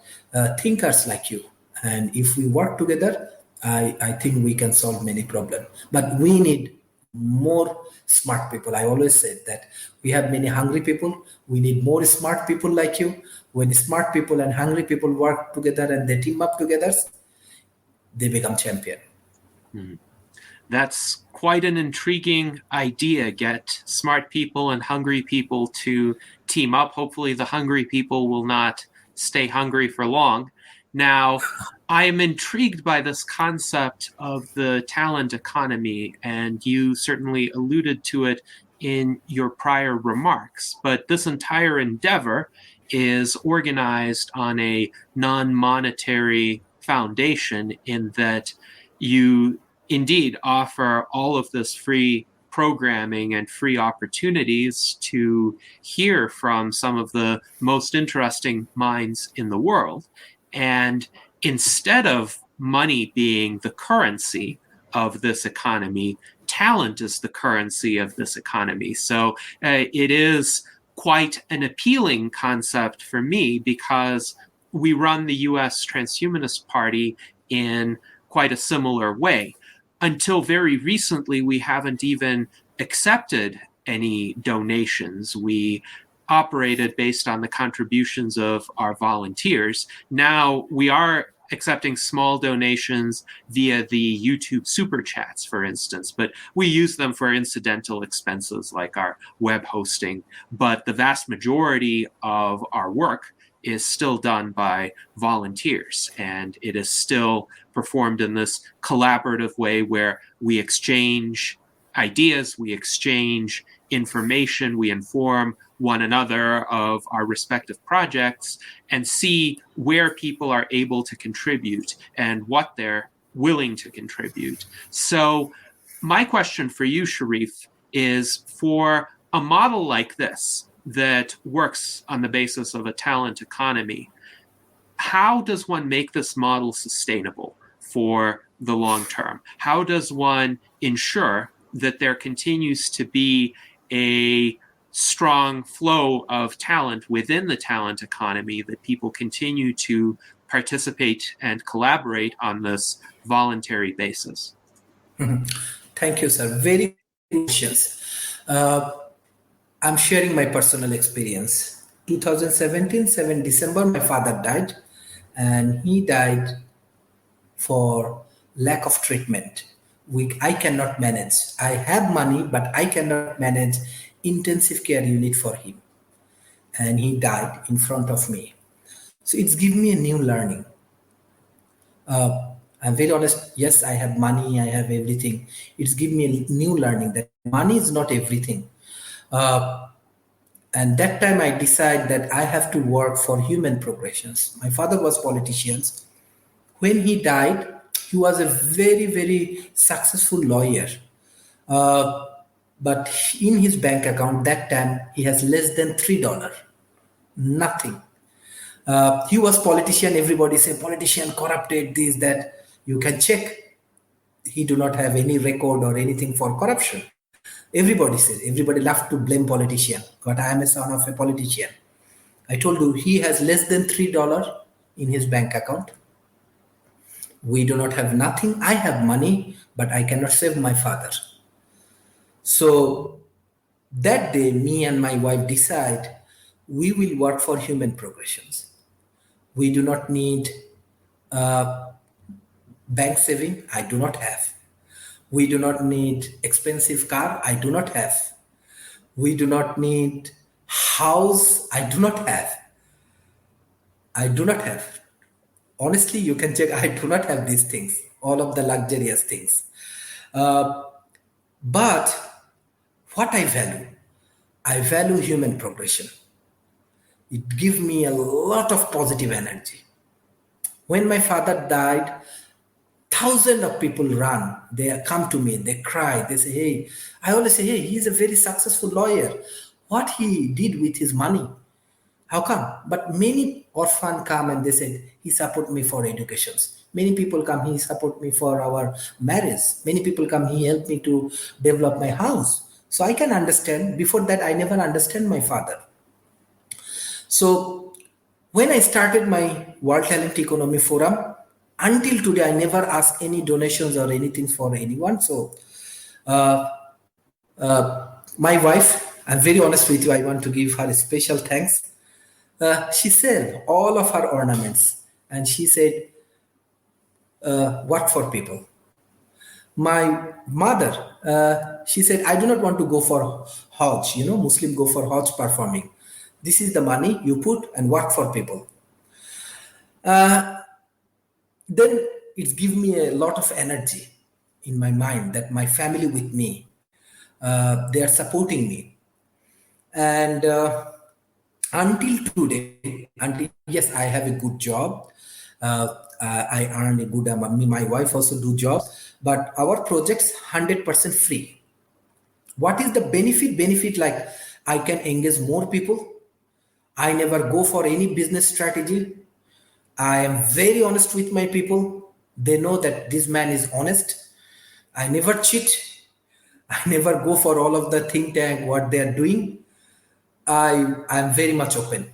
thinkers like you. And if we work together, I think we can solve many problems. But we need more smart people. I always said that we have many hungry people. We need more smart people like you. When smart people and hungry people work together and they team up together, they become champion. That's quite an intriguing idea. Get smart people and hungry people to team up. Hopefully the hungry people will not stay hungry for long. Now, I am intrigued by this concept of the talent economy, and you certainly alluded to it in your prior remarks. But this entire endeavor is organized on a non-monetary foundation in that you indeed offer all of this free programming and free opportunities to hear from some of the most interesting minds in the world. And instead of money being the currency of this economy, talent is the currency of this economy. So it is quite an appealing concept for me because we run the US Transhumanist Party in quite a similar way. Until very recently, we haven't even accepted any donations. We operated based on the contributions of our volunteers. Now we are accepting small donations via the YouTube super chats, for instance, but we use them for incidental expenses like our web hosting. But the vast majority of our work is still done by volunteers, and it is still performed in this collaborative way where we exchange ideas, we exchange information, we inform one another of our respective projects and see where people are able to contribute and what they're willing to contribute. So my question for you, Sharif, is for a model like this that works on the basis of a talent economy, how does one make this model sustainable for the long term? How does one ensure that there continues to be a strong flow of talent within the talent economy, that people continue to participate and collaborate on this voluntary basis? Thank you, sir. Very good questions. I'm sharing my personal experience. 2017, 7 December, my father died, and he died for lack of treatment. I cannot manage. I have money, but I cannot manage intensive care unit for him. And he died in front of me. So it's given me a new learning. I'm very honest. Yes, I have money. I have everything. It's given me a new learning that money is not everything. And that time I decided that I have to work for human progressions. My father was politician. When he died, he was a very, very successful lawyer. But in his bank account that time, he has less than $3. Nothing. He was politician. Everybody say politician corrupted, this, that. You can check. He do not have any record or anything for corruption. Everybody said, everybody loved to blame politician. But I am a son of a politician. I told you, he has less than $3 in his bank account. We do not have nothing. I have money, but I cannot save my father. So that day, me and my wife decide we will work for human progressions. We do not need bank saving. I do not have. We do not need expensive car. I do not have. We do not need house. I do not have. I do not have. Honestly, you can check. I do not have these things, all of the luxurious things. But what I value human progression. It gives me a lot of positive energy. When my father died, thousands of people run. They come to me, they cry, they say, hey, I always say, hey, he's a very successful lawyer. What he did with his money? How come? But many orphans come and they say, he support me for educations. Many people come, he support me for our marriage. Many people come, he helped me to develop my house. So I can understand. Before that, I never understand my father. So when I started my World Talent Economy Forum, Until today, I never ask any donations or anything for anyone. So uh, my wife, I'm very honest with you, I want to give her a special thanks. She sold all of her ornaments and she said, work for people. My mother, she said, I do not want to go for Hajj. Muslim go for Hajj performing. This is the money you put and work for people. Then it gives me a lot of energy in my mind that my family with me, they are supporting me. And until today, until yes, I have a good job. I earn a good amount. Me, my wife also do jobs, but our projects 100% free. What is the benefit? Benefit like I can engage more people. I never go for any business strategy. I am very honest with my people. They know that this man is honest. I never cheat. I never go for all of the think tank what they are doing. I am very much open.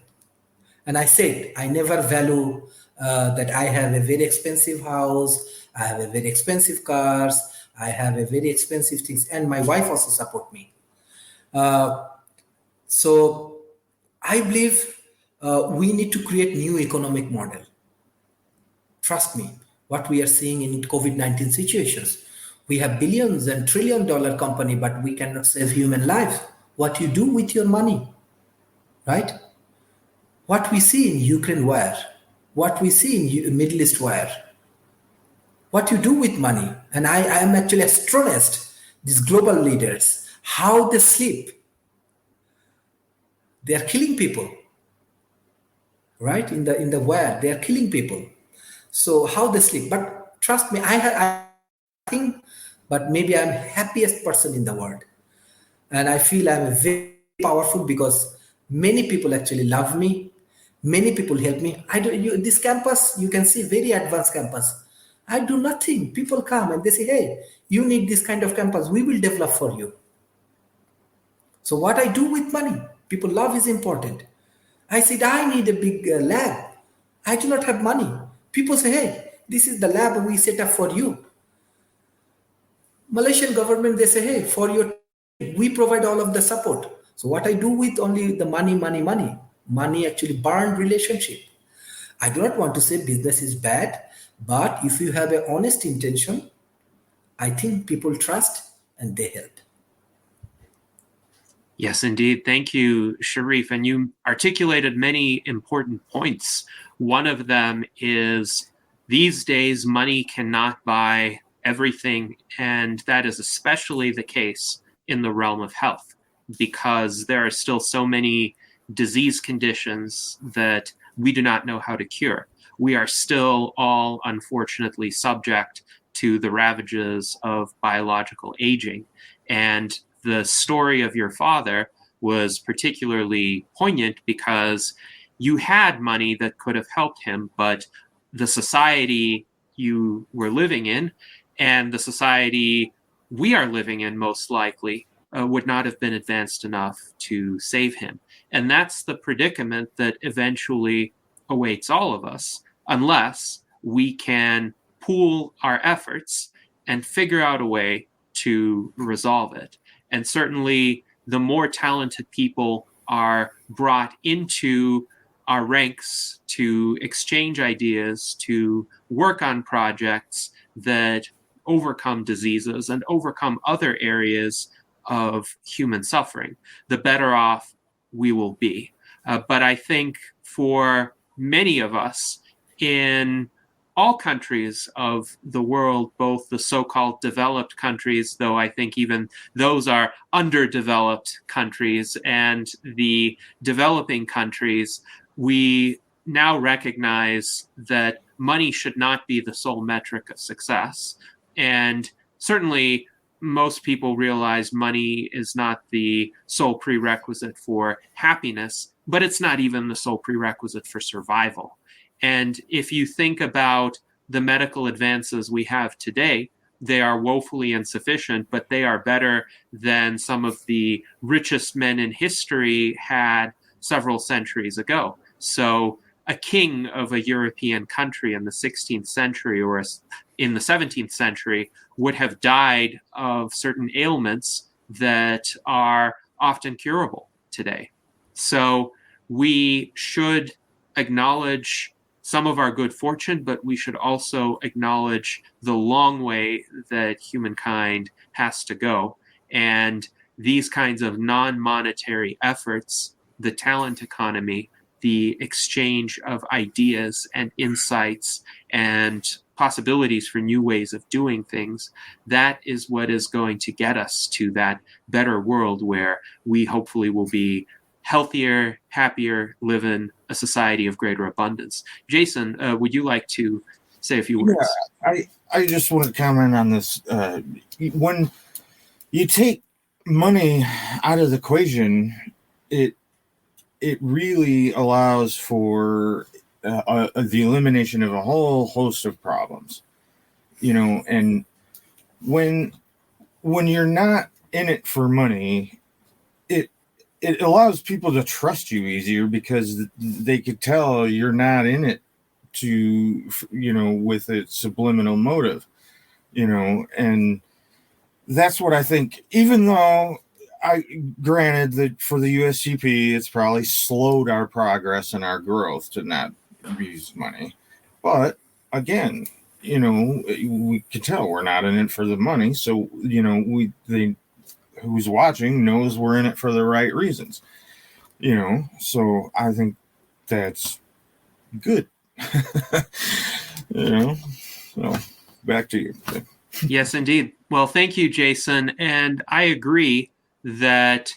And I said, I never value that I have a very expensive house, I have a very expensive cars, I have a very expensive things, and my wife also support me. So I believe we need to create new economic model. Trust me, what we are seeing in COVID-19 situations, we have billions and $1 trillion company, but we cannot save human life. What you do with your money, right? What we see in Ukraine war, what we see in Middle East war, what you do with money. And I am actually astonished, these global leaders, how they sleep. They are killing people, right? In the war, they are killing people. So how they sleep. But trust me, I think, but maybe I'm happiest person in the world. And I feel I'm very powerful because many people actually love me. Many people help me. This campus, you can see very advanced campus. I do nothing. People come and they say, hey, you need this kind of campus. We will develop for you. So what I do with money, people love is important. I said, I need a big lab. I do not have money. People say, hey, this is the lab we set up for you. Malaysian government, they say, hey, for your, we provide all of the support. So what I do with only the money actually burned relationship. I do not want to say business is bad, but if you have an honest intention, I think people trust and they help. Yes, indeed. Thank you, Sharif. And you articulated many important points. One of them is these days, money cannot buy everything. And that is especially the case in the realm of health, because there are still so many disease conditions that we do not know how to cure. We are still all, unfortunately, subject to the ravages of biological aging. And the story of your father was particularly poignant because you had money that could have helped him, but the society you were living in and the society we are living in most likely would not have been advanced enough to save him. And that's the predicament that eventually awaits all of us, unless we can pool our efforts and figure out a way to resolve it. And certainly, the more talented people are brought into our ranks to exchange ideas, to work on projects that overcome diseases and overcome other areas of human suffering, the better off we will be. But I think for many of us in all countries of the world, both the so-called developed countries, though I think even those are underdeveloped countries, and the developing countries, we now recognize that money should not be the sole metric of success. And certainly most people realize money is not the sole prerequisite for happiness, but it's not even the sole prerequisite for survival. And if you think about the medical advances we have today, they are woefully insufficient, but they are better than some of the richest men in history had several centuries ago. So a king of a European country in the 16th century or in the 17th century would have died of certain ailments that are often curable today. So we should acknowledge some of our good fortune, but we should also acknowledge the long way that humankind has to go. And these kinds of non-monetary efforts, the talent economy, the exchange of ideas and insights and possibilities for new ways of doing things, that is what is going to get us to that better world where we hopefully will be healthier, happier, live in a society of greater abundance. Jason, would you like to say a few words? Yeah, I just want to comment on this. When you take money out of the equation, it really allows for the elimination of a whole host of problems, and when you're not in it for money, it allows people to trust you easier because they could tell you're not in it to, with a subliminal motive, and that's what I think. Even though granted that for the USCP, it's probably slowed our progress and our growth to not use money. But again, we can tell we're not in it for the money. So, who's watching knows we're in it for the right reasons, so I think that's good. So back to you. Yes, indeed. Well, thank you, Jason. And I agree that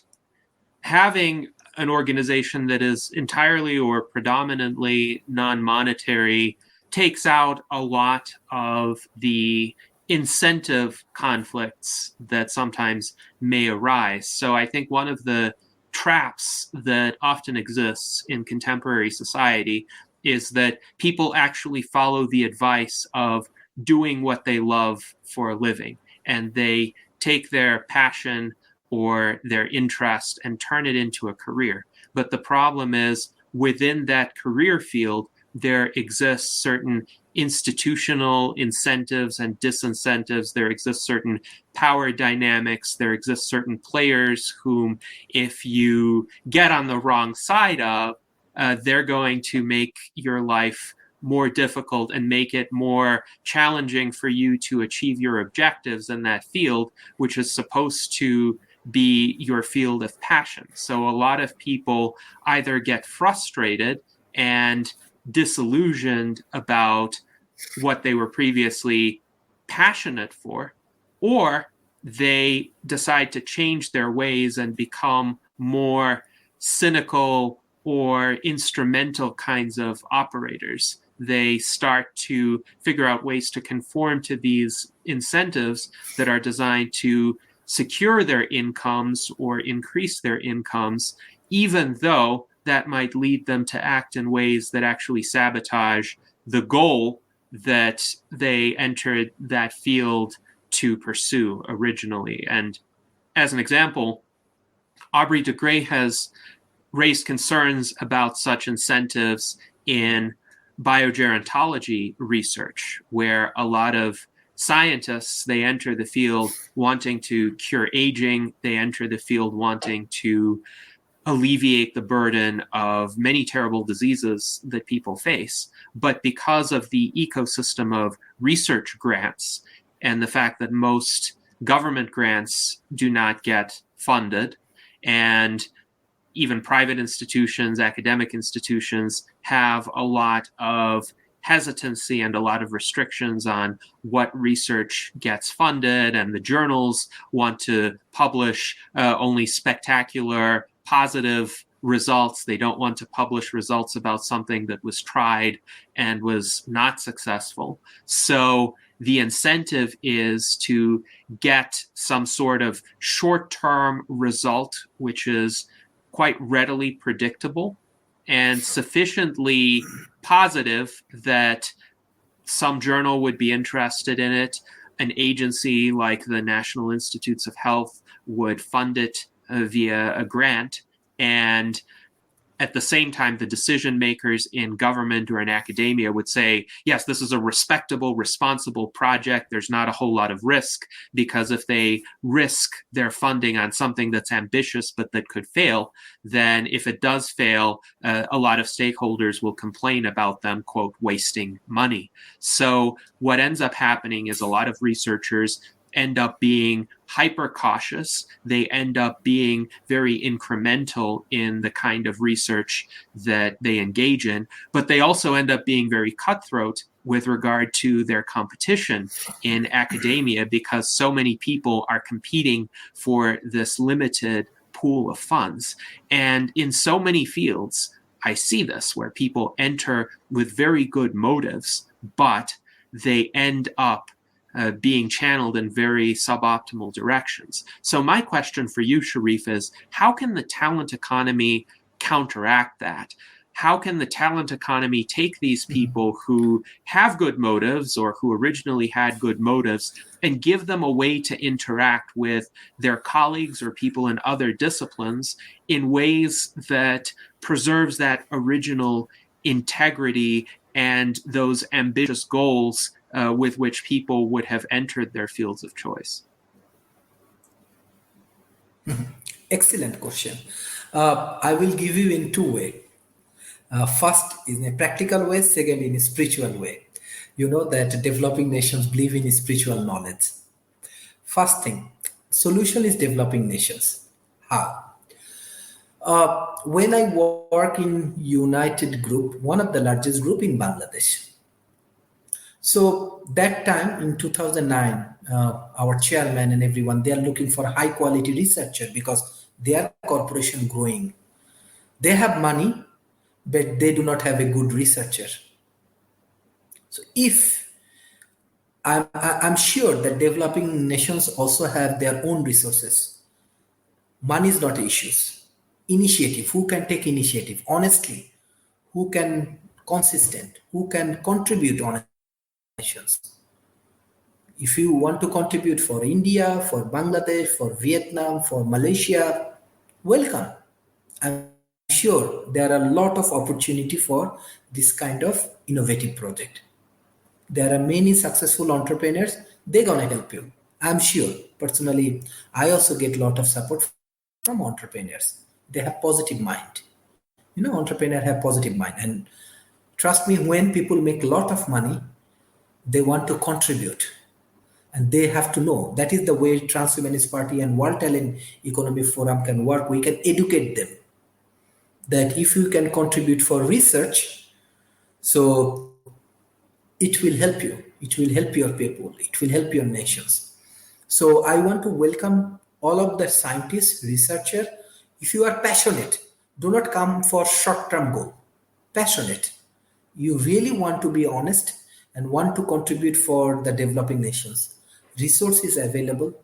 having an organization that is entirely or predominantly non-monetary takes out a lot of the incentive conflicts that sometimes may arise. So I think one of the traps that often exists in contemporary society is that people actually follow the advice of doing what they love for a living, and they take their passion or their interest and turn it into a career. But the problem is, within that career field, there exists certain institutional incentives and disincentives. There exist certain power dynamics. There exist certain players whom, if you get on the wrong side of, they're going to make your life more difficult and make it more challenging for you to achieve your objectives in that field, which is supposed to be your field of passion. So a lot of people either get frustrated and disillusioned about what they were previously passionate for, or they decide to change their ways and become more cynical or instrumental kinds of operators. They start to figure out ways to conform to these incentives that are designed to secure their incomes or increase their incomes, even though that might lead them to act in ways that actually sabotage the goal that they entered that field to pursue originally. And as an example, Aubrey de Grey has raised concerns about such incentives in biogerontology research, where a lot of scientists, they enter the field wanting to cure aging, they enter the field wanting to alleviate the burden of many terrible diseases that people face. But because of the ecosystem of research grants and the fact that most government grants do not get funded, and even private institutions, academic institutions, have a lot of hesitancy and a lot of restrictions on what research gets funded, and the journals want to publish only spectacular, positive results. They don't want to publish results about something that was tried and was not successful. So the incentive is to get some sort of short-term result, which is quite readily predictable and sufficiently positive that some journal would be interested in it. An agency like the National Institutes of Health would fund it via a grant. And at the same time, the decision makers in government or in academia would say, yes, this is a respectable, responsible project. There's not a whole lot of risk, because if they risk their funding on something that's ambitious but that could fail, then if it does fail, a lot of stakeholders will complain about them, quote, wasting money. So what ends up happening is a lot of researchers end up being hyper cautious. They end up being very incremental in the kind of research that they engage in, but they also end up being very cutthroat with regard to their competition in academia, because so many people are competing for this limited pool of funds. And in so many fields, I see this, where people enter with very good motives, but they end up being channeled in very suboptimal directions. So my question for you, Sharif, is how can the talent economy counteract that? How can the talent economy take these people who have good motives, or who originally had good motives, and give them a way to interact with their colleagues or people in other disciplines in ways that preserves that original integrity and those ambitious goals with which people would have entered their fields of choice? Excellent question. I will give you in two ways. First, in a practical way. Second, in a spiritual way. You know that developing nations believe in spiritual knowledge. First thing, solution is developing nations. How? When I work in United Group, one of the largest group in Bangladesh. So that time in 2009, our chairman and everyone, they are looking for high quality researcher, because their corporation growing. They have money, but they do not have a good researcher. So if I'm sure that developing nations also have their own resources. Money is not issues. Initiative, who can take initiative honestly, who can consistent, who can contribute on nations. If you want to contribute for India, for Bangladesh, for Vietnam, for Malaysia, welcome. I'm sure there are a lot of opportunity for this kind of innovative project. There are many successful entrepreneurs, they're gonna help you. I'm sure. Personally, I also get a lot of support from entrepreneurs. They have positive mind. Entrepreneurs have positive mind. And trust me, when people make a lot of money, they want to contribute. And they have to know. That is the way Transhumanist Party and World Talent Economy Forum can work. We can educate them that if you can contribute for research, so it will help you. It will help your people. It will help your nations. So I want to welcome all of the scientists, researchers. If you are passionate, do not come for short-term goal. Passionate. You really want to be honest and want to contribute for the developing nations. Resources available,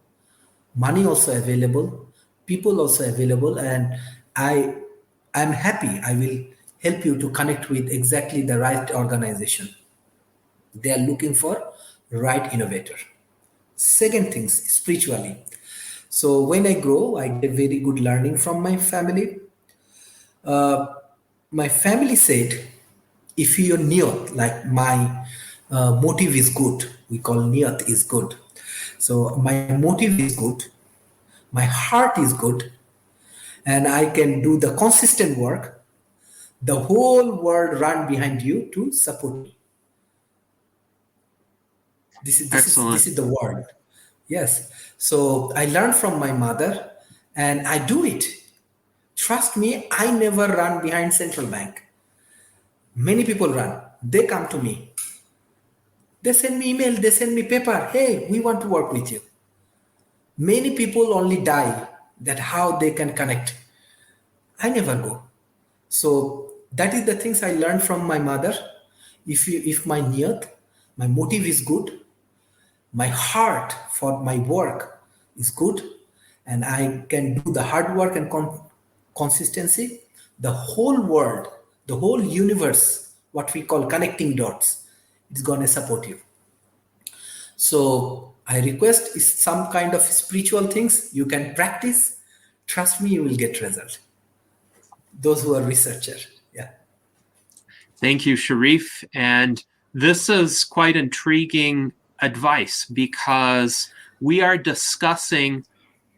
money also available, people also available, and I'm happy. I will help you to connect with exactly the right organization. They are looking for right innovator. Second thing, spiritually. So when I grow, I get very good learning from my family. My family said, if your niyat, like my motive is good, we call niyat is good. So my motive is good, my heart is good, and I can do the consistent work. The whole world run behind you to support me. This is the word. Yes. So I learned from my mother, and I do it. Trust me, I never run behind central bank. Many people run. They come to me. They send me email, they send me paper. Hey, we want to work with you. Many people only die that how they can connect. I never go. So that is the things I learned from my mother. If my niyat, my motive is good, my heart for my work is good, and I can do the hard work and consistency, the whole world, the whole universe, what we call connecting dots, is going to support you. So I request is some kind of spiritual things you can practice. Trust me, you will get result. those who are researchers. Yeah. Thank you, Sharif. And this is quite intriguing advice because we are discussing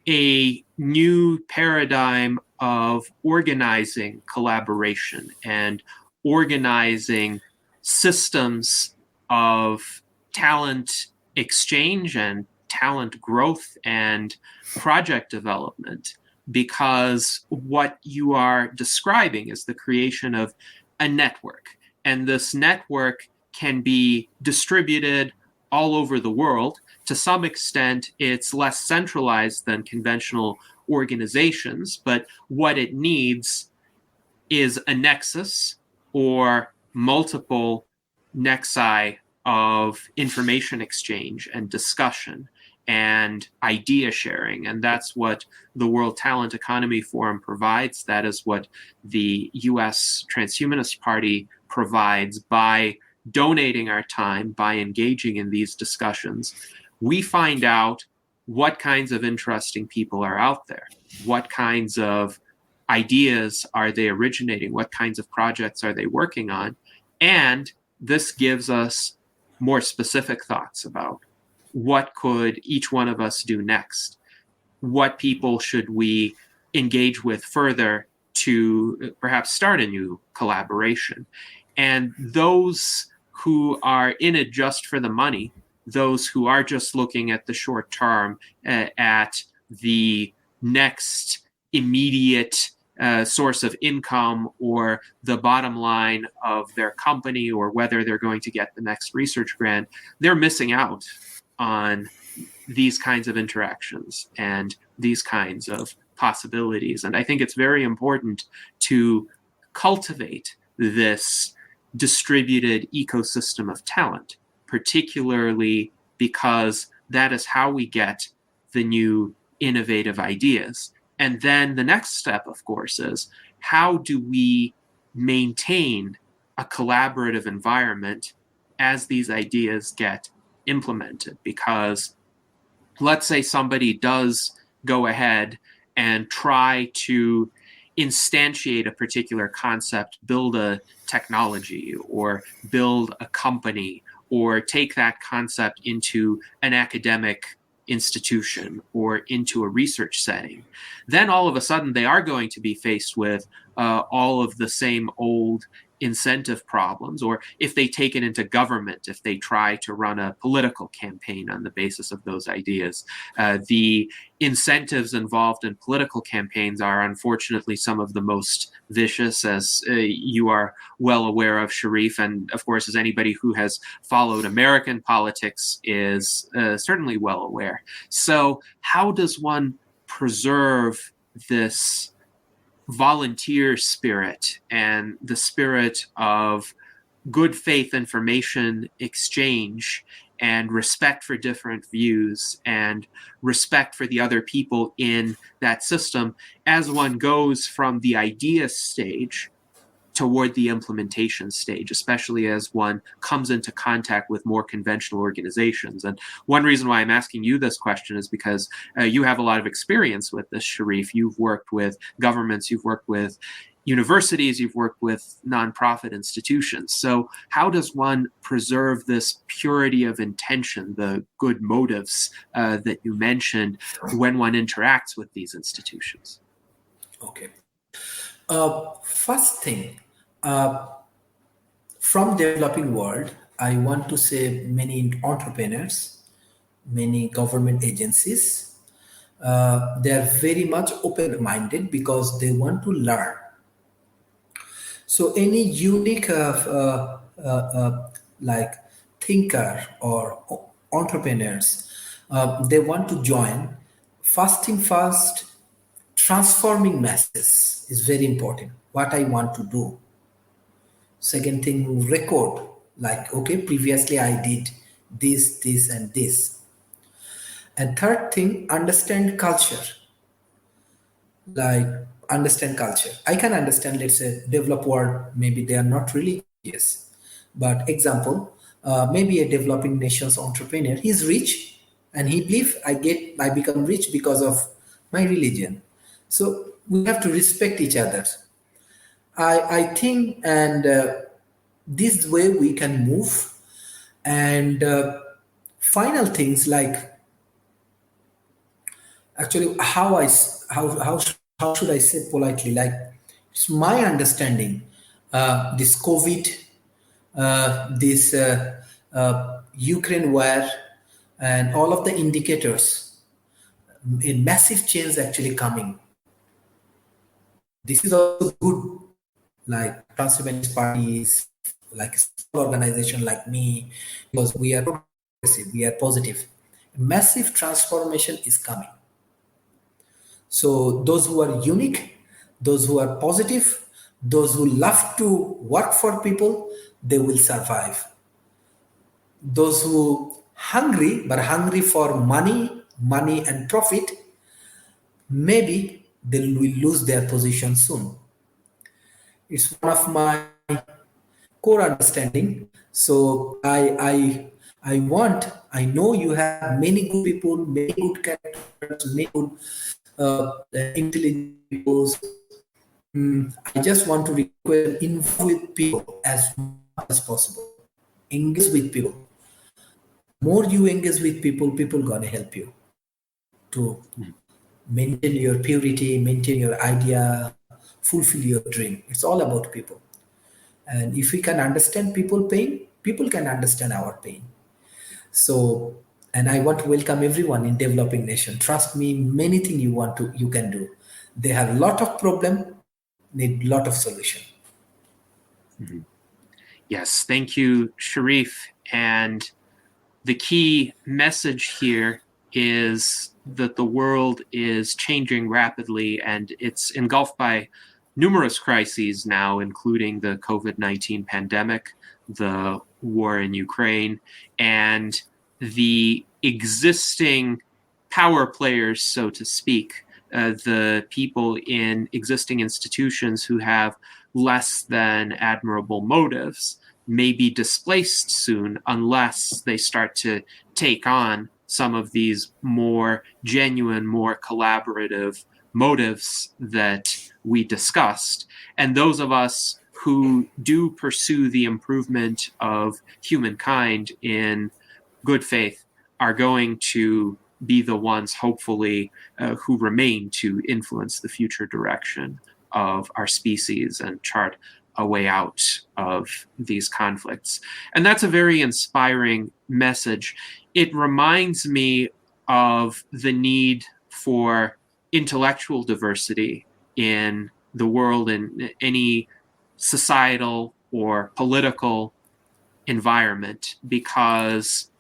a new paradigm of organizing collaboration and organizing systems of talent exchange and talent growth and project development, because what you are describing is the creation of a network. And this network can be distributed all over the world. To some extent, it's less centralized than conventional organizations, but what it needs is a nexus or multiple nexi of information exchange and discussion and idea sharing. And that's what the World Talent Economy Forum provides. That is what the US Transhumanist Party provides by donating our time, by engaging in these discussions. We find out what kinds of interesting people are out there, what kinds of ideas are they originating, what kinds of projects are they working on, and this gives us more specific thoughts about what could each one of us do next, what people should we engage with further to perhaps start a new collaboration. And those who are in it just for the money, those who are just looking at the short term, at the next immediate source of income or the bottom line of their company or whether they're going to get the next research grant, they're missing out on these kinds of interactions and these kinds of possibilities. And I think it's very important to cultivate this distributed ecosystem of talent, particularly because that is how we get the new innovative ideas. And then the next step, of course, is how do we maintain a collaborative environment as these ideas get implemented? Because let's say somebody does go ahead and try to instantiate a particular concept, build a technology or build a company, or take that concept into an academic institution or into a research setting. Then all of a sudden they are going to be faced with all of the same old incentive problems. Or if they take it into government, if they try to run a political campaign on the basis of those ideas, the incentives involved in political campaigns are unfortunately some of the most vicious, as you are well aware of, Sharif, and of course as anybody who has followed American politics is certainly well aware. So how does one preserve this volunteer spirit and the spirit of good faith information exchange and respect for different views and respect for the other people in that system as one goes from the idea stage toward the implementation stage, especially as one comes into contact with more conventional organizations? And one reason why I'm asking you this question is because you have a lot of experience with this, Sharif. You've worked with governments, you've worked with universities, you've worked with nonprofit institutions. So how does one preserve this purity of intention, the good motives that you mentioned when one interacts with these institutions? Okay. First thing, from developing world, I want to say many entrepreneurs, many government agencies, they are very much open-minded because they want to learn. So any unique like thinker or entrepreneurs, they want to join. First thing first, transforming masses is very important. What I want to do. Second thing, record. Like, okay, previously I did this, this, and this. And third thing, understand culture. Like, understand culture. I can understand, let's say, developed world, maybe they are not religious. But example, maybe a developing nation's entrepreneur, he's rich and he believes I become rich because of my religion. So we have to respect each other. I think, and this way we can move. And final things like, actually, how should I say politely? Like, it's my understanding. This COVID, this Ukraine war, and all of the indicators, a massive change actually coming. This is also good, like transhumanist parties, like small organization like me, because we are progressive, we are positive. Massive transformation is coming. So those who are unique, those who are positive, those who love to work for people, they will survive. Those who hungry, but hungry for money and profit, maybe they will lose their position soon. It's one of my core understanding. So I know you have many good people, many good characters, many good intelligent people. I just want to request involve with people as much as possible. Engage with people. More you engage with people, people gonna help you to maintain your purity, maintain your idea, fulfill your dream. It's all about people. And if we can understand people pain, people can understand our pain. So, and I want to welcome everyone in developing nation. Trust me, many things you can do. They have a lot of problem, need lot of solution. Mm-hmm. Yes, thank you, Sharif. And the key message here is that the world is changing rapidly, and it's engulfed by numerous crises now, including the COVID-19 pandemic, the war in Ukraine, and the existing power players, so to speak, the people in existing institutions who have less than admirable motives may be displaced soon unless they start to take on some of these more genuine, more collaborative motives that we discussed. And those of us who do pursue the improvement of humankind in good faith are going to be the ones, hopefully, who remain to influence the future direction of our species and chart a way out of these conflicts. And that's a very inspiring message. It reminds me of the need for intellectual diversity in the world, in any societal or political environment, because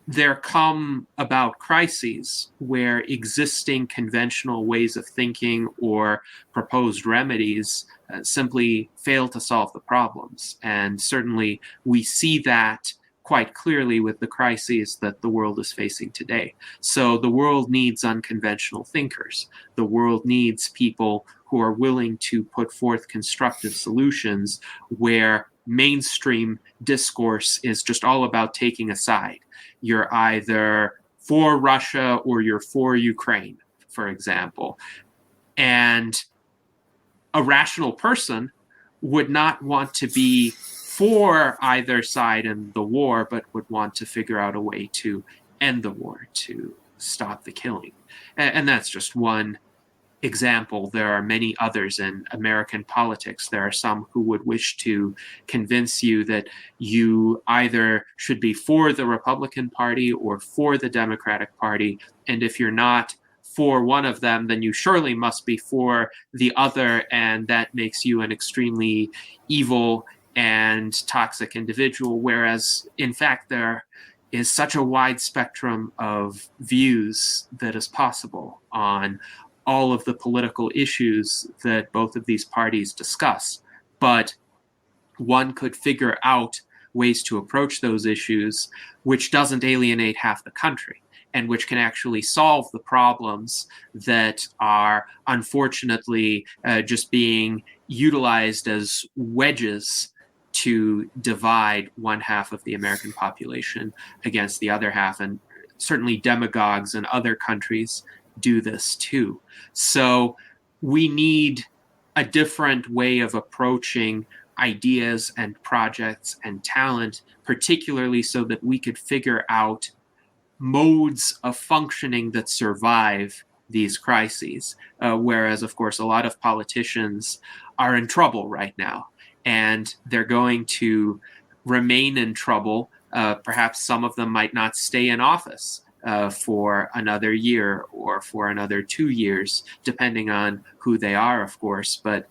there come about crises where existing conventional ways of thinking or proposed remedies simply fail to solve the problems. And certainly we see that quite clearly with the crises that the world is facing today. So the world needs unconventional thinkers. The world needs people who are willing to put forth constructive solutions where mainstream discourse is just all about taking a side. You're either for Russia or you're for Ukraine, for example. And a rational person would not want to be for either side in the war, but would want to figure out a way to end the war, to stop the killing. And that's just one example. There are many others in American politics. There are some who would wish to convince you that you either should be for the Republican Party or for the Democratic Party. And if you're not for one of them, then you surely must be for the other. And that makes you an extremely evil and toxic individual. Whereas, in fact, there is such a wide spectrum of views that is possible on all of the political issues that both of these parties discuss. But one could figure out ways to approach those issues which doesn't alienate half the country and which can actually solve the problems that are unfortunately just being utilized as wedges to divide one half of the American population against the other half. And certainly demagogues in other countries do this too. So we need a different way of approaching ideas and projects and talent, particularly so that we could figure out modes of functioning that survive these crises. Whereas, of course, a lot of politicians are in trouble right now, and they're going to remain in trouble. Perhaps some of them might not stay in office for another year or for another 2 years, depending on who they are, of course. But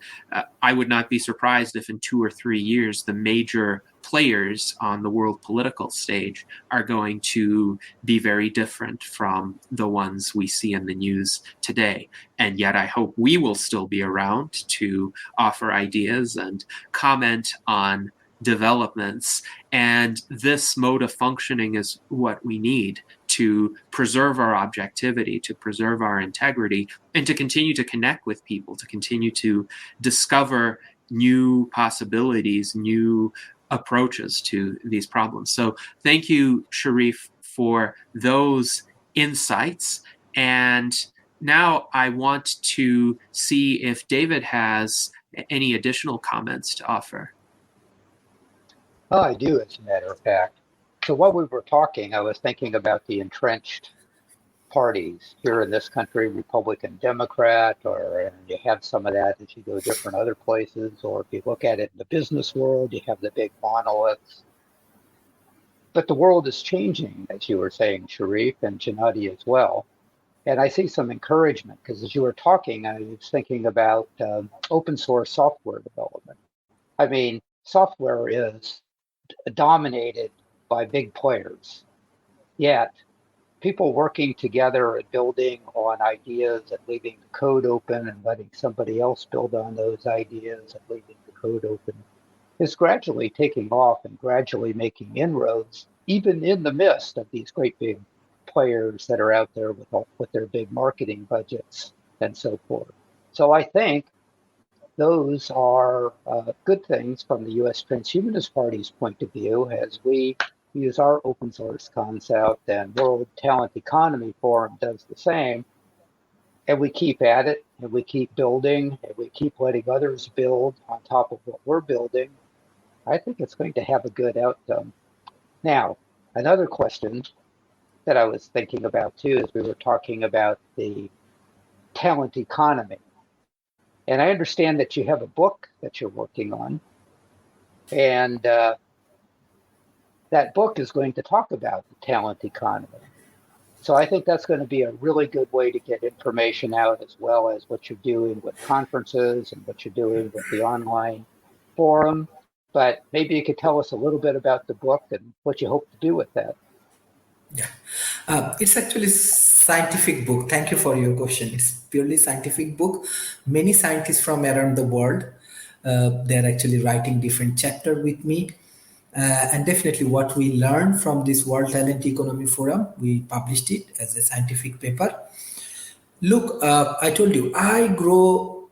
I would not be surprised if in 2 or 3 years, the major players on the world political stage are going to be very different from the ones we see in the news today. And yet I hope we will still be around to offer ideas and comment on developments. And this mode of functioning is what we need to preserve our objectivity, to preserve our integrity, and to continue to connect with people, to continue to discover new possibilities, new approaches to these problems. So thank you, Sharif, for those insights. And now I want to see if David has any additional comments to offer. Oh, I do, as a matter of fact. So while we were talking, I was thinking about the entrenched parties here in this country, Republican, Democrat, and you have some of that as you go different other places, or if you look at it in the business world, you have the big monoliths. But the world is changing, as you were saying, Sharif, and Janati as well. And I see some encouragement, because as you were talking, I was thinking about open source software development. I mean, software is dominated by big players, yet people working together and building on ideas and leaving the code open and letting somebody else build on those ideas and leaving the code open is gradually taking off and gradually making inroads, even in the midst of these great big players that are out there with their big marketing budgets and so forth. So I think those are good things from the U.S. Transhumanist Party's point of view as we use our open source concept, and World Talent Economy Forum does the same. And we keep at it, and we keep building, and we keep letting others build on top of what we're building. I think it's going to have a good outcome. Now, another question that I was thinking about too, as we were talking about the talent economy. And I understand that you have a book that you're working on, and that book is going to talk about the talent economy. So I think that's going to be a really good way to get information out, as well as what you're doing with conferences and what you're doing with the online forum. But maybe you could tell us a little bit about the book and what you hope to do with that. Yeah, it's actually a scientific book. Thank you for your question. It's purely scientific book. Many scientists from around the world, they're actually writing different chapters with me. And definitely what we learned from this World Talent Economy Forum, we published it as a scientific paper. Look, I told you, I grow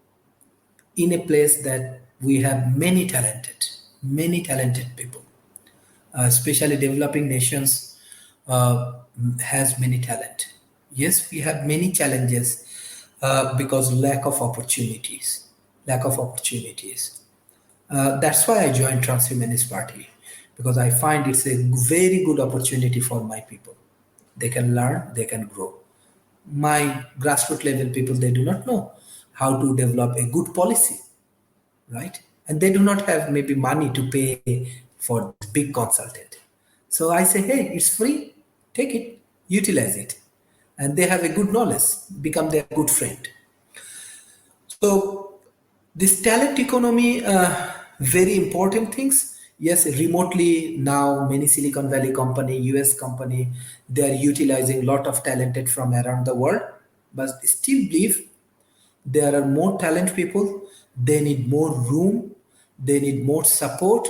in a place that we have many talented people, especially developing nations has many talent. Yes, we have many challenges because lack of opportunities. That's why I joined Transhumanist Party, because I find it's a very good opportunity for my people. They can learn, they can grow. My grassroots level people, they do not know how to develop a good policy, right? And they do not have maybe money to pay for big consultant. So I say, hey, it's free, take it, utilize it. And they have a good knowledge, become their good friend. So this talent economy, very important things. Yes, remotely now many Silicon Valley company, US company, they are utilizing a lot of talented from around the world, but still believe there are more talent people. They need more room. They need more support.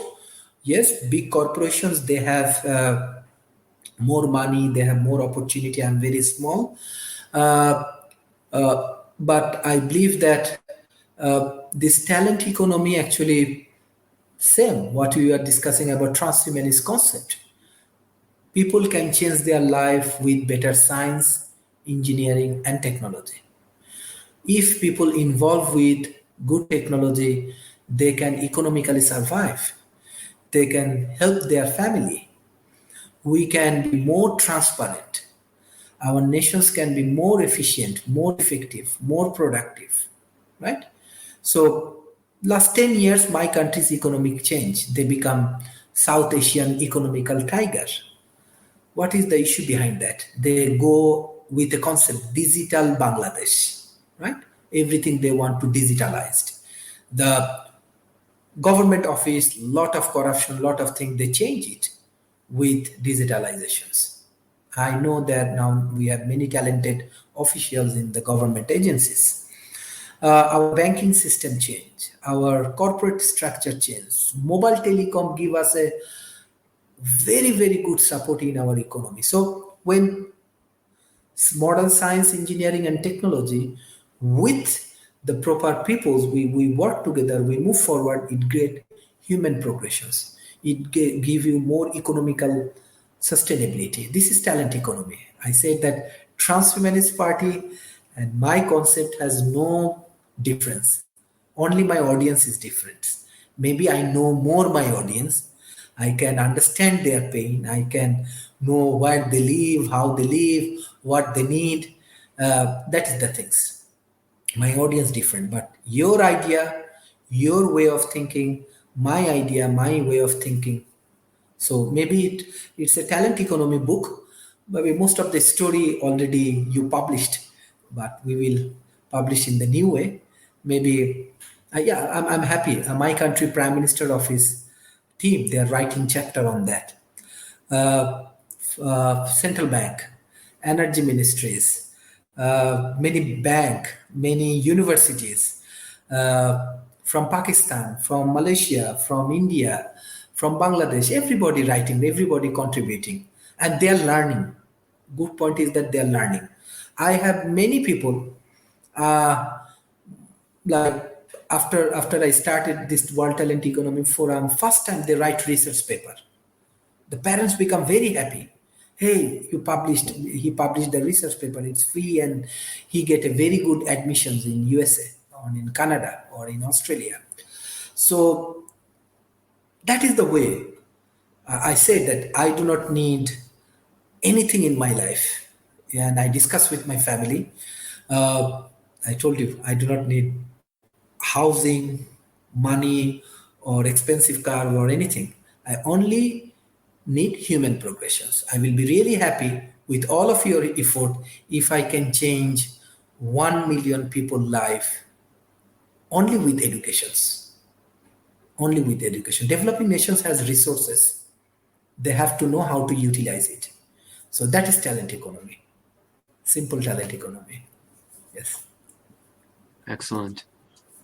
Yes, big corporations, they have more money, they have more opportunity. I'm very small. But I believe that this talent economy actually, same what we are discussing about transhumanist concept. People can change their life with better science, engineering, and technology. If people involve with good technology, they can economically survive. They can help their family. We can be more transparent. Our nations can be more efficient, more effective, more productive, right? So last 10 years, my country's economic change, they become South Asian economical tiger. What is the issue behind that? They go with the concept digital Bangladesh, right? Everything they want to digitalized. The government office, lot of corruption, lot of things, they change it with digitalizations. I know that now we have many talented officials in the government agencies. Our banking system change, our corporate structure change. Mobile telecom give us a very, very good support in our economy. So when modern science, engineering, and technology with the proper peoples, we work together, we move forward, it create human progressions. It give you more economical sustainability. This is talent economy. I said that Transhumanist Party and my concept has no difference. Only my audience is different. Maybe I know more my audience. I can understand their pain. I can know where they live, how they live, what they need. That is the things. My audience different, but your idea, your way of thinking, my idea, my way of thinking. So maybe it's a talent economy book. Maybe most of the story already you published, but we will publish in the new way. Maybe, yeah, I'm happy. My country Prime Minister Office team, they're writing chapter on that. Central bank, energy ministries, many bank, many universities from Pakistan, from Malaysia, from India, from Bangladesh, everybody writing, everybody contributing, and they're learning. Good point is that they're learning. I have many people like after I started this World Talent Economy Forum, first time they write research paper. The parents become very happy. Hey, he published the research paper, it's free, and he get a very good admissions in USA or in Canada or in Australia. So that is the way. I say that I do not need anything in my life. And I discuss with my family. I told you, I do not need housing, money, or expensive car or anything. I only need human progressions. I will be really happy with all of your effort if I can change 1 million people life only with educations. Only with education. Developing nations has resources. They have to know how to utilize it. So that is talent economy. Simple talent economy. Yes. Excellent.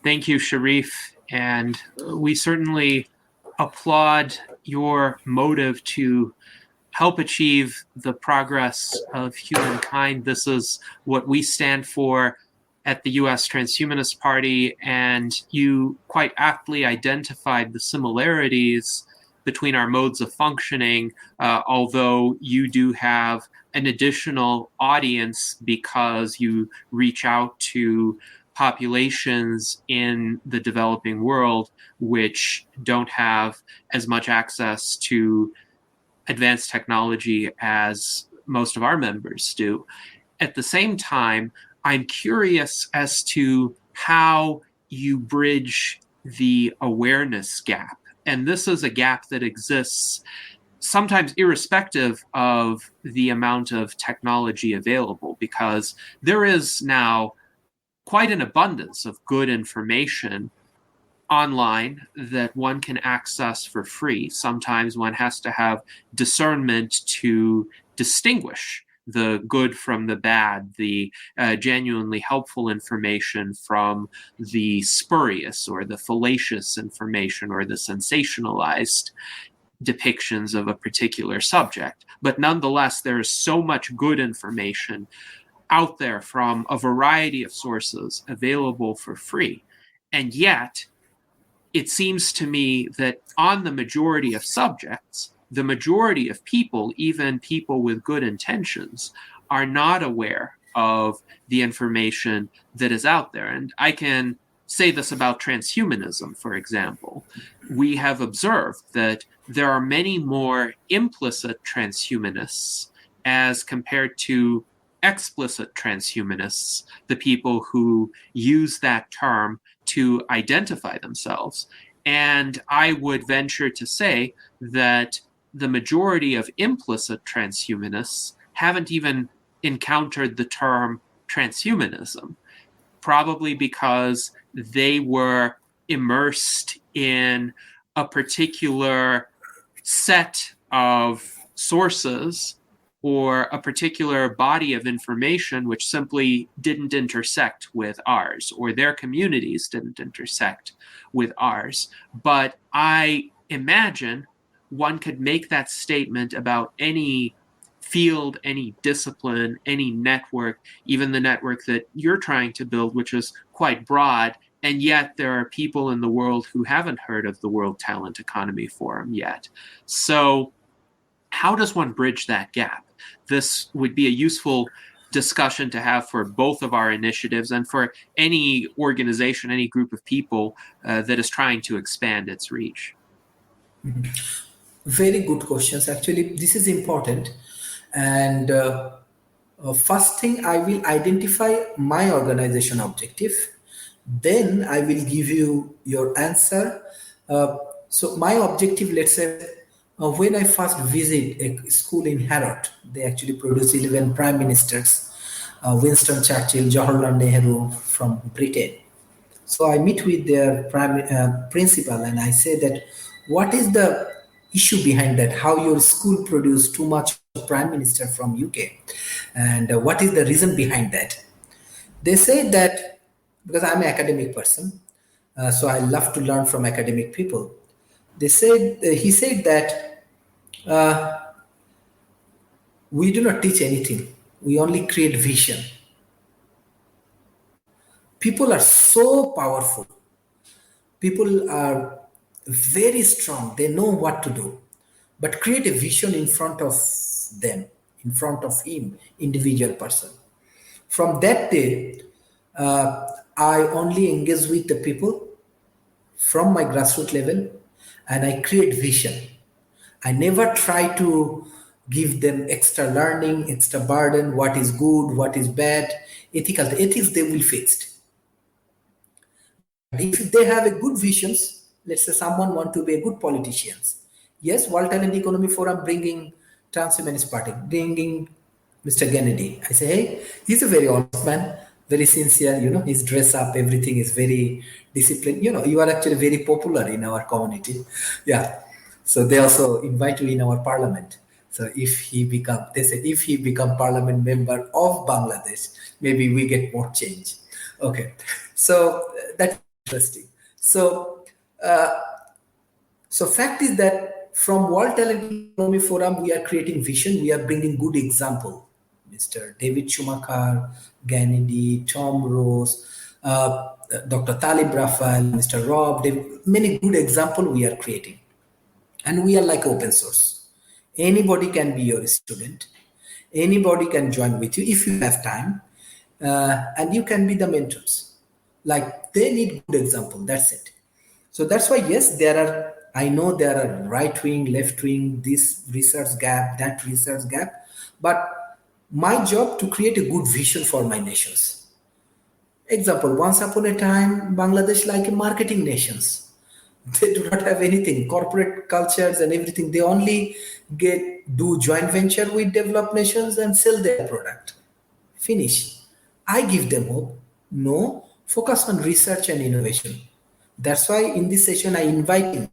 Thank you, Sharif. And we certainly applaud your motive to help achieve the progress of humankind. This is what we stand for at the U.S. Transhumanist Party, and you quite aptly identified the similarities between our modes of functioning, although you do have an additional audience because you reach out to populations in the developing world which don't have as much access to advanced technology as most of our members do. At the same time, I'm curious as to how you bridge the awareness gap. And this is a gap that exists sometimes irrespective of the amount of technology available, because there is now quite an abundance of good information online that one can access for free. Sometimes one has to have discernment to distinguish the good from the bad, the genuinely helpful information from the spurious or the fallacious information or the sensationalized depictions of a particular subject. But nonetheless, there is so much good information out there from a variety of sources available for free. And yet, it seems to me that on the majority of subjects, the majority of people, even people with good intentions, are not aware of the information that is out there. And I can say this about transhumanism, for example. We have observed that there are many more implicit transhumanists as compared to explicit transhumanists, the people who use that term to identify themselves. And I would venture to say that the majority of implicit transhumanists haven't even encountered the term transhumanism, probably because they were immersed in a particular set of sources or a particular body of information which simply didn't intersect with ours, or their communities didn't intersect with ours. But I imagine one could make that statement about any field, any discipline, any network, even the network that you're trying to build, which is quite broad. And yet there are people in the world who haven't heard of the World Talent Economy Forum yet. So how does one bridge that gap? This would be a useful discussion to have for both of our initiatives and for any organization, any group of people that is trying to expand its reach. Very good questions. Actually, this is important. And first thing, I will identify my organization objective. Then I will give you your answer. So my objective, let's say, when I first visit a school in Harrods, they actually produce 11 prime ministers, Winston Churchill, Jawaharlal Nehru from Britain. So I meet with their principal and I say that, what is the issue behind that? How your school produced too much prime minister from UK? And what is the reason behind that? They say that, because I'm an academic person, so I love to learn from academic people. He said that we do not teach anything. We only create vision. People are so powerful. People are very strong. They know what to do. But create a vision in front of them, in front of him, individual person. From that day, I only engage with the people from my grassroots level and I create vision. I never try to give them extra learning, extra burden, what is good, what is bad, ethical. The ethics they will fix. If they have a good visions, let's say someone want to be a good politicians. Yes, World Talent Economy Forum bringing Transhumanist Party, bringing Mr. Kennedy. I say, hey, he's a very honest man, very sincere, his dress up, everything is very disciplined. You are actually very popular in our community. Yeah. So they also invite you in our parliament. So if he become parliament member of Bangladesh, maybe we get more change. Okay. So that's interesting. So fact is that from World Talent Economy Forum, we are creating vision. We are bringing good example. Mr. David Schumacher, Kennedy, Tom Rose, Dr. Talib Rafal, Mr. Rob, many good example we are creating. And we are like open source. Anybody can be your student. Anybody can join with you if you have time. And you can be the mentors. Like they need good example. That's it. So that's why, yes, I know there are right wing, left wing, this research gap, that research gap. But my job to create a good vision for my nations. Example, once upon a time, Bangladesh like a marketing nations. They do not have anything, corporate cultures and everything. They only do joint venture with developed nations and sell their product. Finish. I give them hope. No, focus on research and innovation. That's why in this session, I invite you.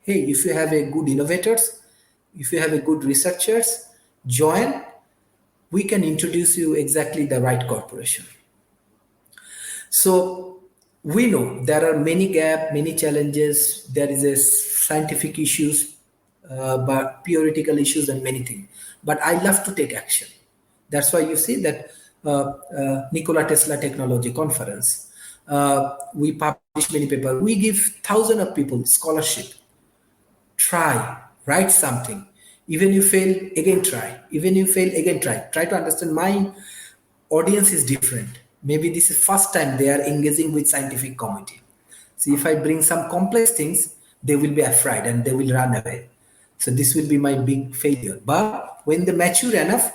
Hey, if you have a good innovators, if you have a good researchers, join. We can introduce you exactly the right corporation. So we know there are many gaps, many challenges. There is a scientific issues, but theoretical issues and many things. But I love to take action. That's why you see that Nikola Tesla Technology Conference. We publish many papers. We give thousands of people scholarship. Try, write something. Even you fail, again try. Even you fail, again try. Try to understand my audience is different. Maybe this is first time they are engaging with scientific committee. See, if I bring some complex things, they will be afraid and they will run away. So this will be my big failure. But when they mature enough,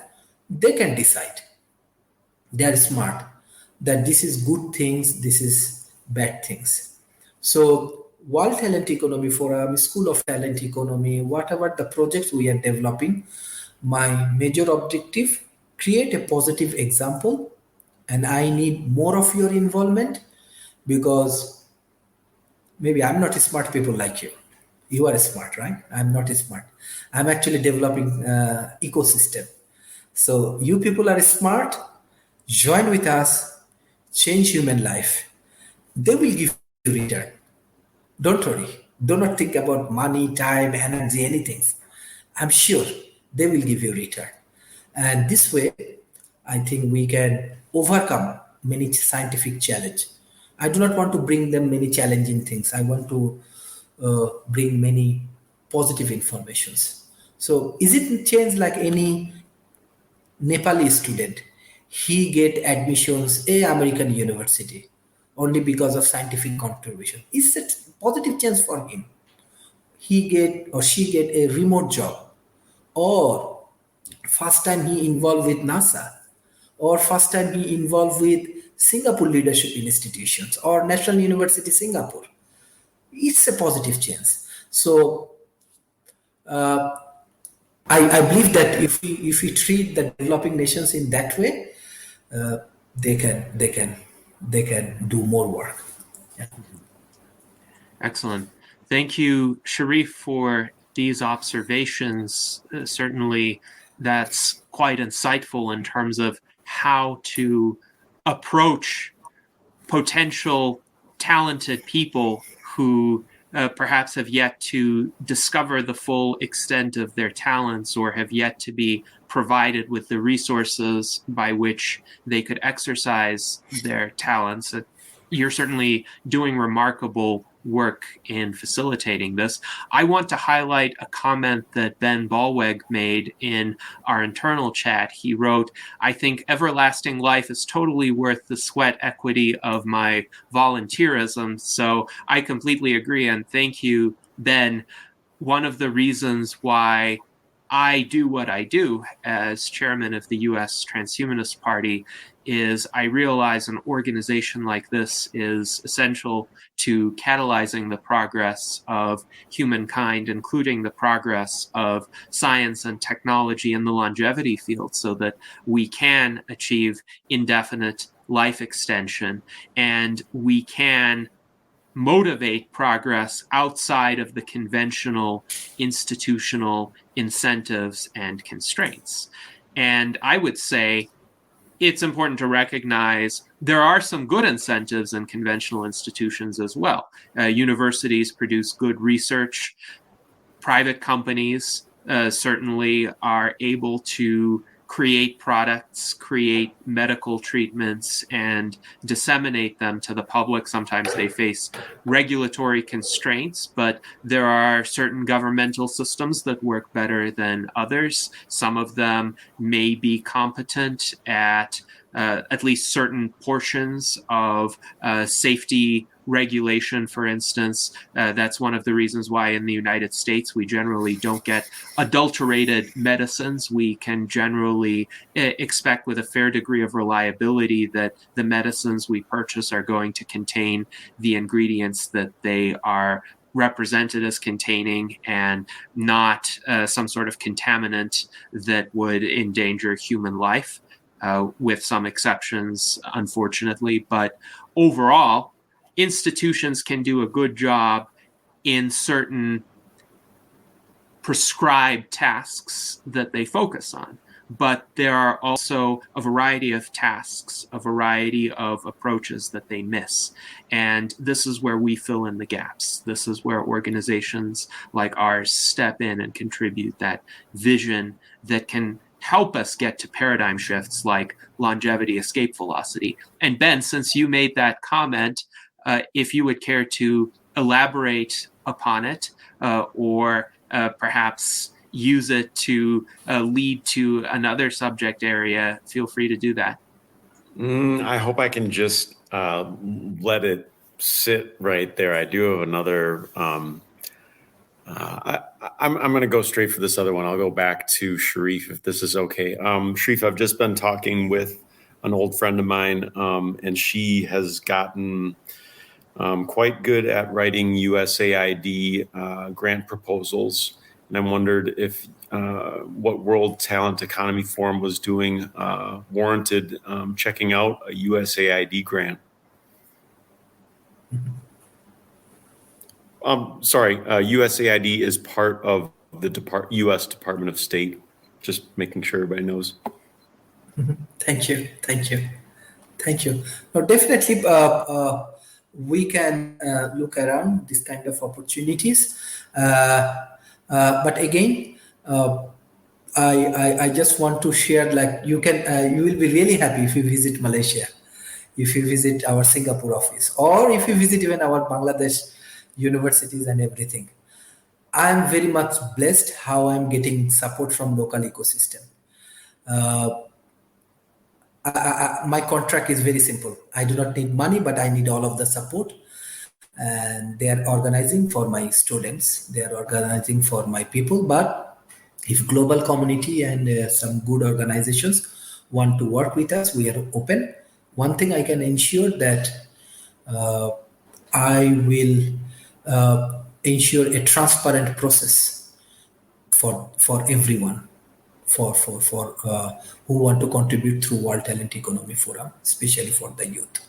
they can decide. They are smart that this is good things, this is bad things. So World Talent Economy Forum, School of Talent Economy, whatever the projects we are developing, my major objective, create a positive example, and I need more of your involvement, because maybe I'm not smart people like you. You are smart, right? I'm not smart. I'm actually developing ecosystem. So you people are smart. Join with us. Change human life. They will give you return. Don't worry. Do not think about money, time, energy, anything. I'm sure they will give you return. And this way, I think we can overcome many scientific challenge. I do not want to bring them many challenging things. I want to bring many positive informations. So is it change like any Nepali student? He get admissions a American university only because of scientific contribution. Is it positive chance for him? He get or she get a remote job, or first time he involved with NASA, or first time he involved with Singapore leadership institutions or National University Singapore. It's a positive chance. So I believe that if we treat the developing nations in that way, they can do more work. Yeah. Excellent. Thank you, Sharif, for these observations. Certainly, that's quite insightful in terms of how to approach potential talented people who perhaps have yet to discover the full extent of their talents or have yet to be provided with the resources by which they could exercise their talents. You're certainly doing remarkable work in facilitating this. I want to highlight a comment that Ben Balweg made in our internal chat. He wrote, "I think everlasting life is totally worth the sweat equity of my volunteerism." So I completely agree, and thank you, Ben. One of the reasons why I do what I do as chairman of the U.S. Transhumanist Party is I realize an organization like this is essential to catalyzing the progress of humankind, including the progress of science and technology in the longevity field, so that we can achieve indefinite life extension and we can motivate progress outside of the conventional institutional incentives and constraints. And I would say it's important to recognize there are some good incentives in conventional institutions as well. Universities produce good research. Private companies certainly are able to create products, create medical treatments, and disseminate them to the public. Sometimes they face regulatory constraints, but there are certain governmental systems that work better than others. Some of them may be competent at least certain portions of safety regulation, for instance. That's one of the reasons why in the United States we generally don't get adulterated medicines. We can generally expect with a fair degree of reliability that the medicines we purchase are going to contain the ingredients that they are represented as containing and not some sort of contaminant that would endanger human life, with some exceptions, unfortunately. But overall, institutions can do a good job in certain prescribed tasks that they focus on. But there are also a variety of tasks, a variety of approaches that they miss. And this is where we fill in the gaps. This is where organizations like ours step in and contribute that vision that can help us get to paradigm shifts like longevity escape velocity. And Ben, since you made that comment, if you would care to elaborate upon it, or perhaps use it to lead to another subject area, feel free to do that. I hope I can just let it sit right there. I do have another. I'm going to go straight for this other one. I'll go back to Sharif if this is okay. Sharif, I've just been talking with an old friend of mine, and she has gotten quite good at writing USAID grant proposals. And I wondered if what World Talent Economy Forum was doing warranted checking out a USAID grant. Sorry, USAID is part of the U.S. Department of State. Just making sure everybody knows. Thank you. No, definitely, we can look around this kind of opportunities. But again, I just want to share, like, you will be really happy if you visit Malaysia, if you visit our Singapore office, or if you visit even our Bangladesh universities and everything. I'm very much blessed how I'm getting support from local ecosystem. My contract is very simple. I do not need money, but I need all of the support. And they are organizing for my students. They are organizing for my people. But if global community and some good organizations want to work with us, we are open. One thing I can ensure that I will ensure a transparent process for everyone, for who want to contribute through World Talent Economy Forum, especially for the youth.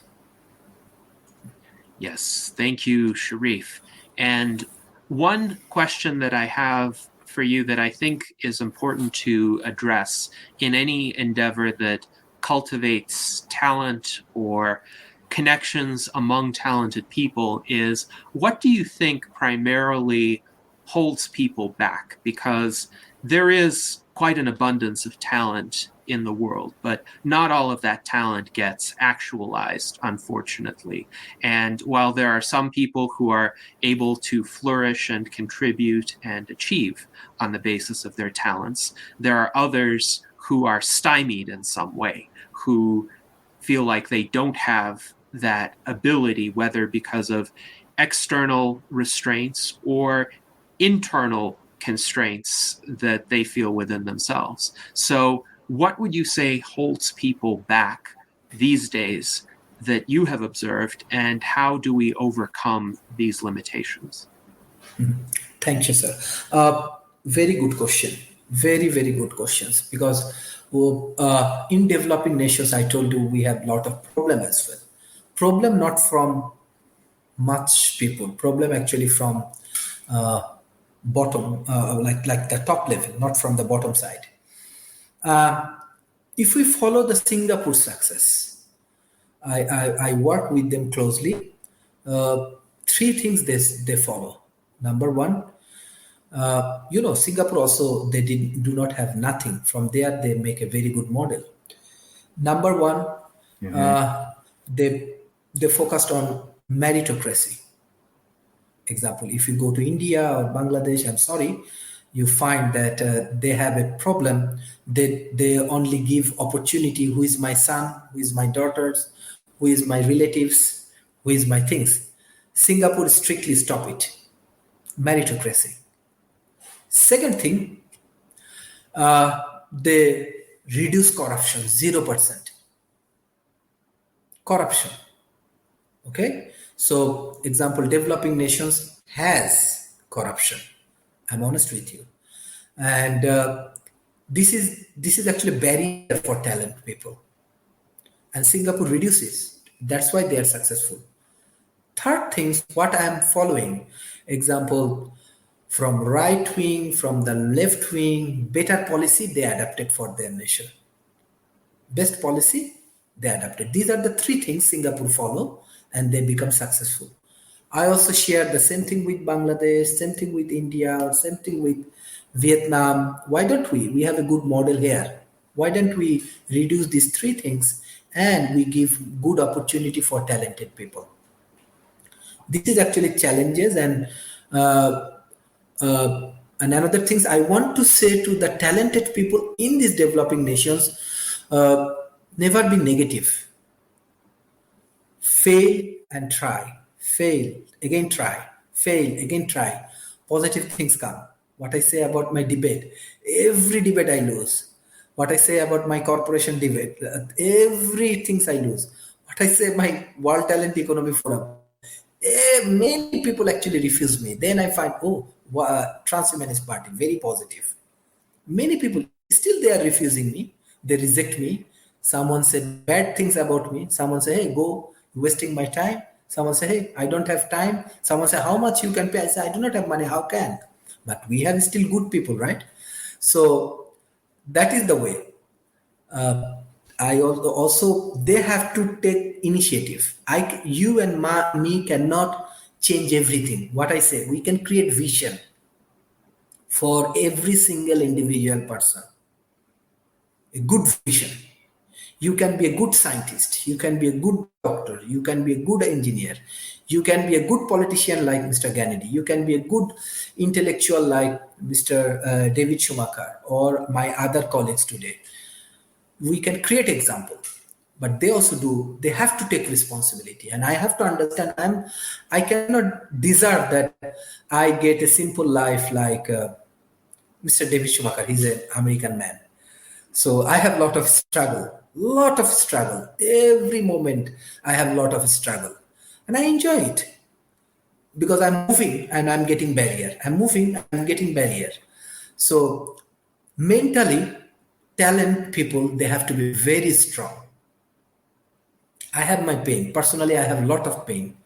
Yes, thank you, Sharif. And one question that I have for you that I think is important to address in any endeavor that cultivates talent or connections among talented people is, what do you think primarily holds people back? Because there is quite an abundance of talent in the world, but not all of that talent gets actualized, unfortunately. And while there are some people who are able to flourish and contribute and achieve on the basis of their talents, there are others who are stymied in some way, who feel like they don't have that ability, whether because of external restraints or internal constraints that they feel within themselves. So what would you say holds people back these days that you have observed, and how do we overcome these limitations? Thank you, sir. Very good question. Very, very good questions. Because in developing nations, I told you we have a lot of problem as well. Problem not from much people. Problem actually from bottom, like the top level, not from the bottom side. If we follow the Singapore success, I work with them closely. Three things they follow. Number one, Singapore also, they do not have nothing. From there, they make a very good model. Number one, they focused on meritocracy. Example, if you go to India or Bangladesh, I'm sorry, you find that they have a problem. They only give opportunity. Who is my son? Who is my daughters? Who is my relatives? Who is my things? Singapore strictly stop it. Meritocracy. Second thing, they reduce corruption, 0%. Corruption. Okay? So, example, developing nations has corruption. I'm honest with you. And this is actually a barrier for talent people. And Singapore reduces. That's why they are successful. Third thing, what I'm following, example, from right wing, from the left wing, better policy they adapted for their nation. Best policy they adapted. These are the three things Singapore follow, and they become successful. I also share the same thing with Bangladesh, same thing with India, or same thing with Vietnam. Why don't we? We have a good model here. Why don't we reduce these three things and we give good opportunity for talented people? This is actually challenges, and another things I want to say to the talented people in these developing nations, never be negative. fail and try, fail, again try, fail, again try. Positive things come. What I say about my debate, every debate I lose. What I say about my corporation debate, everything I lose. What I say my World Talent Economy Forum, many people actually refuse me. Then I find, Transhumanist Party, very positive. Many people still they are refusing me, they reject me. Someone said bad things about me. Someone say, hey, go, you're wasting my time. Someone say, hey, I don't have time. Someone say, how much you can pay? I say, I do not have money, how can? But we have still good people, right? So that is the way. I also they have to take initiative. You and me cannot change everything. What I say, we can create vision for every single individual person, a good vision. You can be a good scientist, you can be a good doctor, you can be a good engineer, you can be a good politician like Mr. Kennedy, you can be a good intellectual like Mr. David Schumacher or my other colleagues today. We can create example, but they also do, they have to take responsibility. And I have to understand I cannot deserve that I get a simple life like Mr. David Schumacher. He's an American man. So I have a lot of struggle. Every moment I have a lot of struggle. And I enjoy it because I'm moving and I'm getting barrier. I'm moving, I'm getting barrier. So mentally, talent people, they have to be very strong. I have my pain. Personally, I have a lot of pain,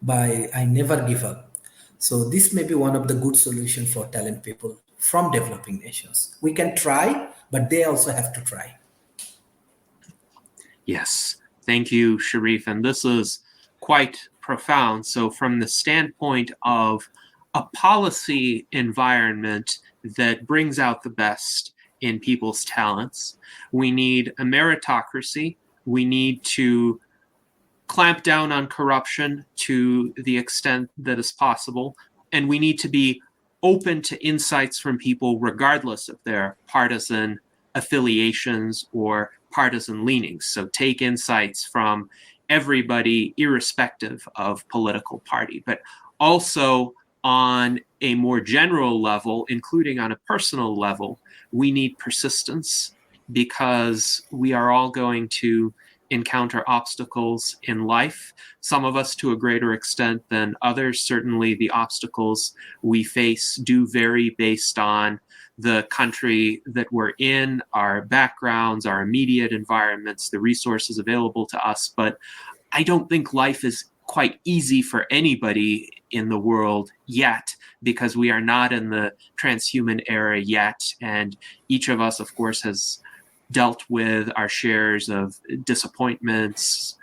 but I never give up. So this may be one of the good solutions for talent people from developing nations. We can try, but they also have to try. Yes. Thank you, Sharif. And this is quite profound. So from the standpoint of a policy environment that brings out the best in people's talents, we need a meritocracy. We need to clamp down on corruption to the extent that is possible. And we need to be open to insights from people regardless of their partisan affiliations or partisan leanings. So take insights from everybody irrespective of political party, but also on a more general level, including on a personal level, we need persistence because we are all going to encounter obstacles in life, some of us to a greater extent than others. Certainly the obstacles we face do vary based on the country that we're in, our backgrounds, our immediate environments, the resources available to us. But I don't think life is quite easy for anybody in the world yet, because we are not in the transhuman era yet. And each of us, of course, has dealt with our shares of disappointments,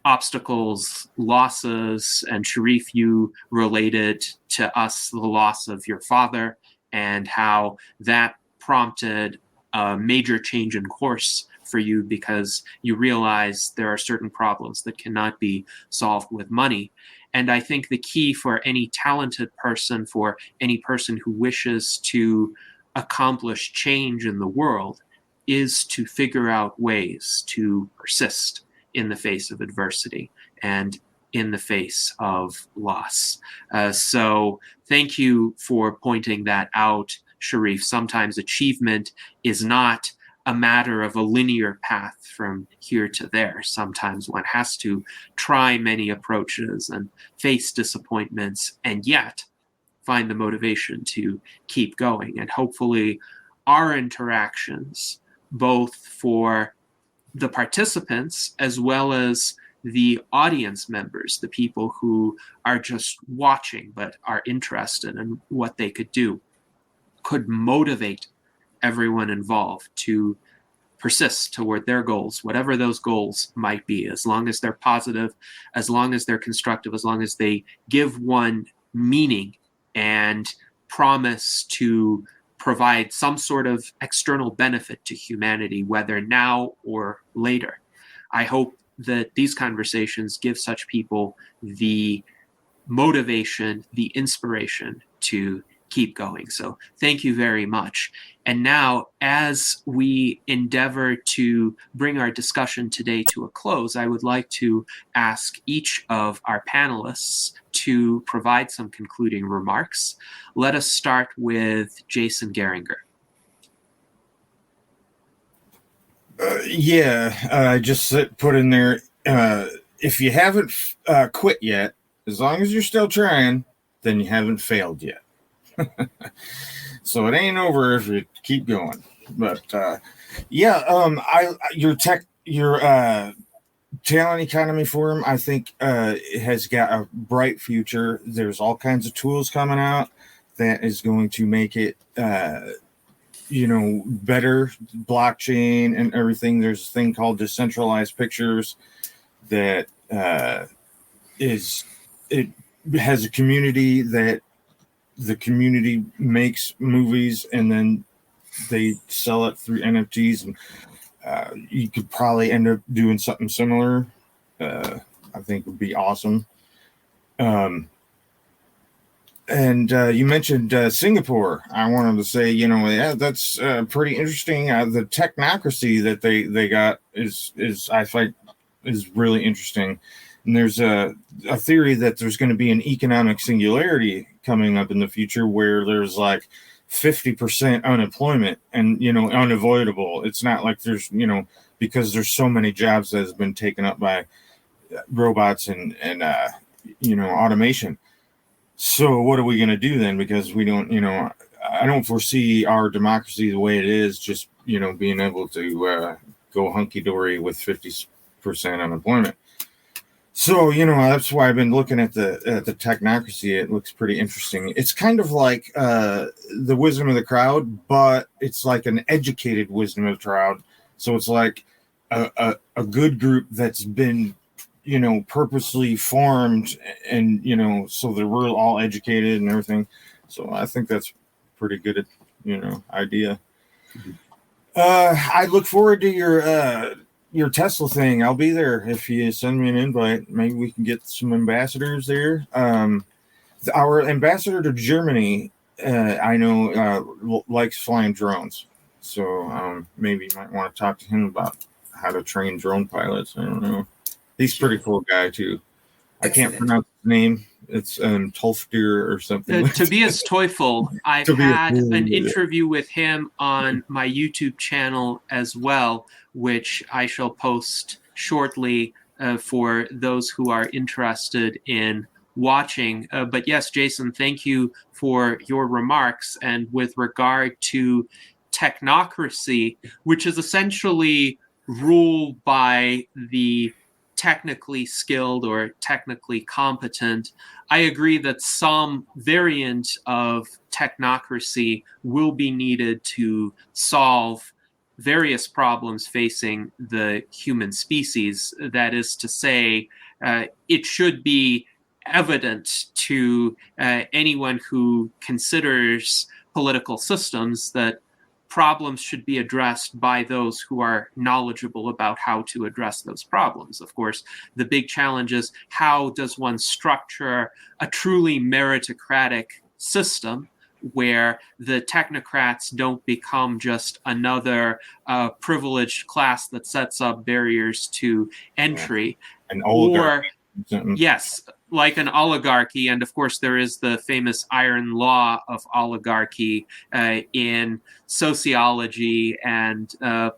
obstacles, losses. And Sharif, you related to us the loss of your father and how that prompted a major change in course for you because you realize there are certain problems that cannot be solved with money. And I think the key for any talented person, for any person who wishes to accomplish change in the world, is to figure out ways to persist in the face of adversity and in the face of loss. So thank you for pointing that out, Sharif. Sometimes achievement is not a matter of a linear path from here to there. Sometimes one has to try many approaches and face disappointments and yet find the motivation to keep going. And hopefully our interactions, both for the participants as well as the audience members, the people who are just watching but are interested in what they could do, could motivate everyone involved to persist toward their goals, whatever those goals might be, as long as they're positive, as long as they're constructive, as long as they give one meaning and promise to provide some sort of external benefit to humanity, whether now or later. I hope that these conversations give such people the motivation, the inspiration to keep going. So thank you very much. And now, as we endeavor to bring our discussion today to a close, I would like to ask each of our panelists to provide some concluding remarks. Let us start with Jason Geringer. I just put in there, if you haven't quit yet, as long as you're still trying, then you haven't failed yet. So it ain't over if you keep going. But your talent economy forum, I think it has got a bright future. There's all kinds of tools coming out that is going to make it better, blockchain and everything. There's a thing called decentralized pictures that it has a community that the community makes movies and then they sell it through NFTs, and you could probably end up doing something similar. I think would be awesome. And you mentioned Singapore. I wanted to say, that's pretty interesting. The technocracy that they got is I think is really interesting. And there's a theory that there's going to be an economic singularity coming up in the future where there's like 50% unemployment and, unavoidable. It's not like there's, because there's so many jobs that has been taken up by robots and automation. So what are we going to do then? Because we don't, I don't foresee our democracy the way it is, just, being able to go hunky-dory with 50% unemployment. So, that's why I've been looking at the technocracy. It looks pretty interesting. It's kind of like the wisdom of the crowd, but it's like an educated wisdom of the crowd. So it's like a good group that's been, purposely formed and, so that we're all educated and everything. So I think that's pretty good, idea. I look forward to your Tesla thing. I'll be there if you send me an invite. Maybe we can get some ambassadors there. Our ambassador to Germany, I know, likes flying drones. So maybe you might want to talk to him about how to train drone pilots. I don't know. He's a pretty cool guy, too. I can't pronounce his name. It's Tolfdir or something. Tobias Teufel. I've had an interview with him on my YouTube channel as well, which I shall post shortly for those who are interested in watching. But yes, Jason, thank you for your remarks. And with regard to technocracy, which is essentially ruled by the technically skilled or technically competent, I agree that some variant of technocracy will be needed to solve various problems facing the human species. That is to say, it should be evident to anyone who considers political systems that problems should be addressed by those who are knowledgeable about how to address those problems. Of course, the big challenge is how does one structure a truly meritocratic system where the technocrats don't become just another privileged class that sets up barriers to entry. An oligarch. Yes, like an oligarchy. And of course, there is the famous iron law of oligarchy in sociology and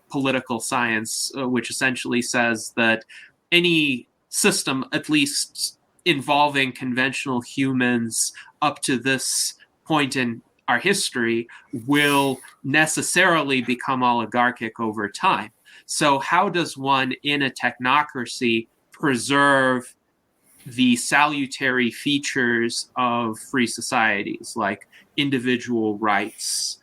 political science, which essentially says that any system, at least involving conventional humans up to this point in our history, will necessarily become oligarchic over time. So how does one in a technocracy preserve the salutary features of free societies like individual rights,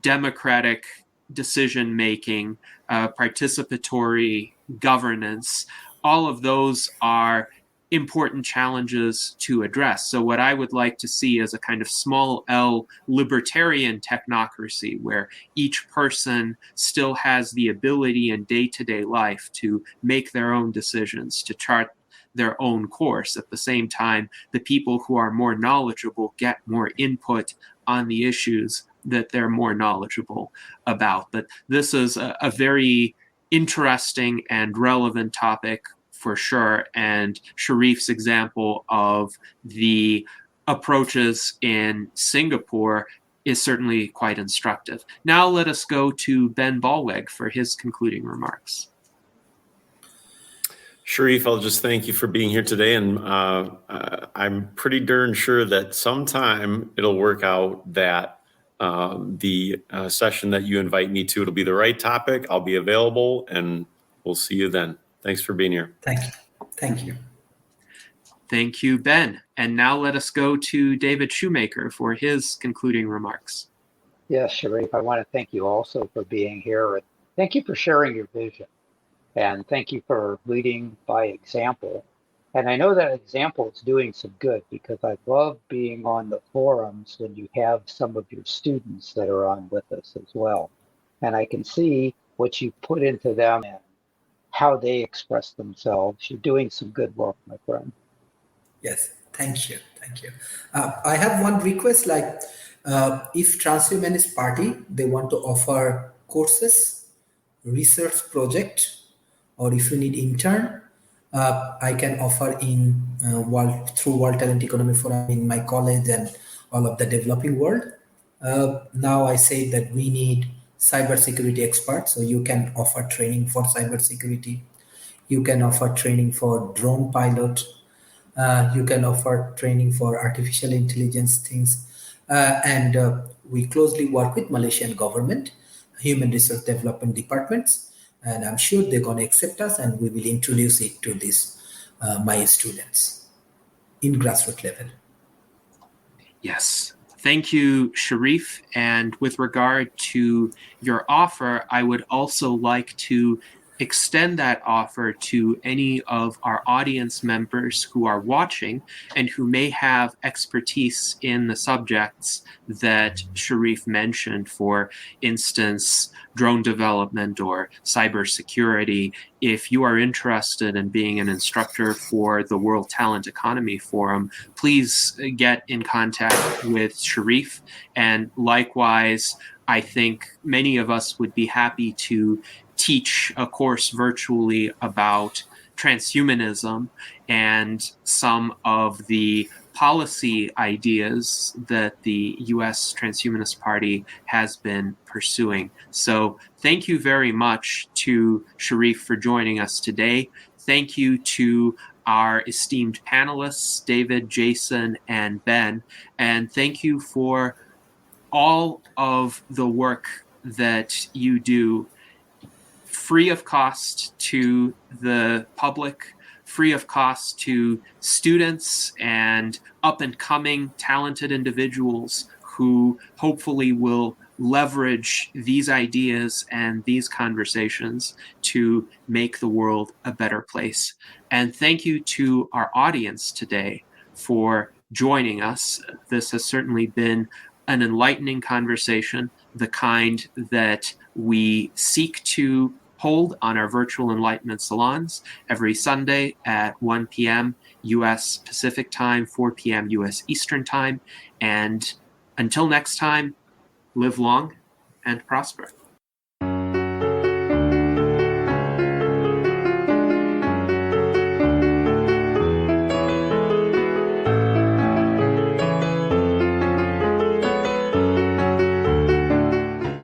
democratic decision-making, participatory governance? All of those are important challenges to address. So what I would like to see is a kind of small L libertarian technocracy where each person still has the ability in day-to-day life to make their own decisions, to chart their own course. At the same time, the people who are more knowledgeable get more input on the issues that they're more knowledgeable about. But this is a very interesting and relevant topic for sure. And Sharif's example of the approaches in Singapore is certainly quite instructive. Now let us go to Ben Ballweg for his concluding remarks. Sharif, I'll just thank you for being here today. And I'm pretty darn sure that sometime it'll work out that the session that you invite me to, it'll be the right topic. I'll be available, and we'll see you then. Thanks for being here. Thank you. Thank you. Thank you, Ben. And now let us go to David Shoemaker for his concluding remarks. Yes, Sharif, I want to thank you also for being here. And thank you for sharing your vision. And thank you for leading by example. And I know that example is doing some good, because I love being on the forums when you have some of your students that are on with us as well. And I can see what you put into them and how they express themselves. You're doing some good work, my friend. Yes, thank you. Thank you. I have one request, like if Transhumanist Party, they want to offer courses, research project, or if you need intern, I can offer in through World Talent Economy Forum in my college and all of the developing world. Now I say that we need cybersecurity experts, so you can offer training for cybersecurity. You can offer training for drone pilot. You can offer training for artificial intelligence things. And we closely work with Malaysian government, human resource development departments, and I'm sure they're going to accept us, and we will introduce it to this my students in grassroots level. Yes. Thank you, Sharif. And with regard to your offer, I would also like to extend that offer to any of our audience members who are watching and who may have expertise in the subjects that Sharif mentioned, for instance, drone development or cybersecurity. If you are interested in being an instructor for the World Talent Economy Forum, please get in contact with Sharif. And likewise, I think many of us would be happy to teach a course virtually about transhumanism and some of the policy ideas that the U.S. Transhumanist Party has been pursuing. So thank you very much to Sharif for joining us today. Thank you to our esteemed panelists, David, Jason, and Ben. And thank you for all of the work that you do, free of cost to the public, free of cost to students and up-and-coming talented individuals who hopefully will leverage these ideas and these conversations to make the world a better place. And thank you to our audience today for joining us. This has certainly been an enlightening conversation, the kind that we seek to hold on our virtual enlightenment salons every Sunday at 1 p.m. U.S. Pacific time, 4 p.m. U.S. Eastern time. And until next time, live long and prosper.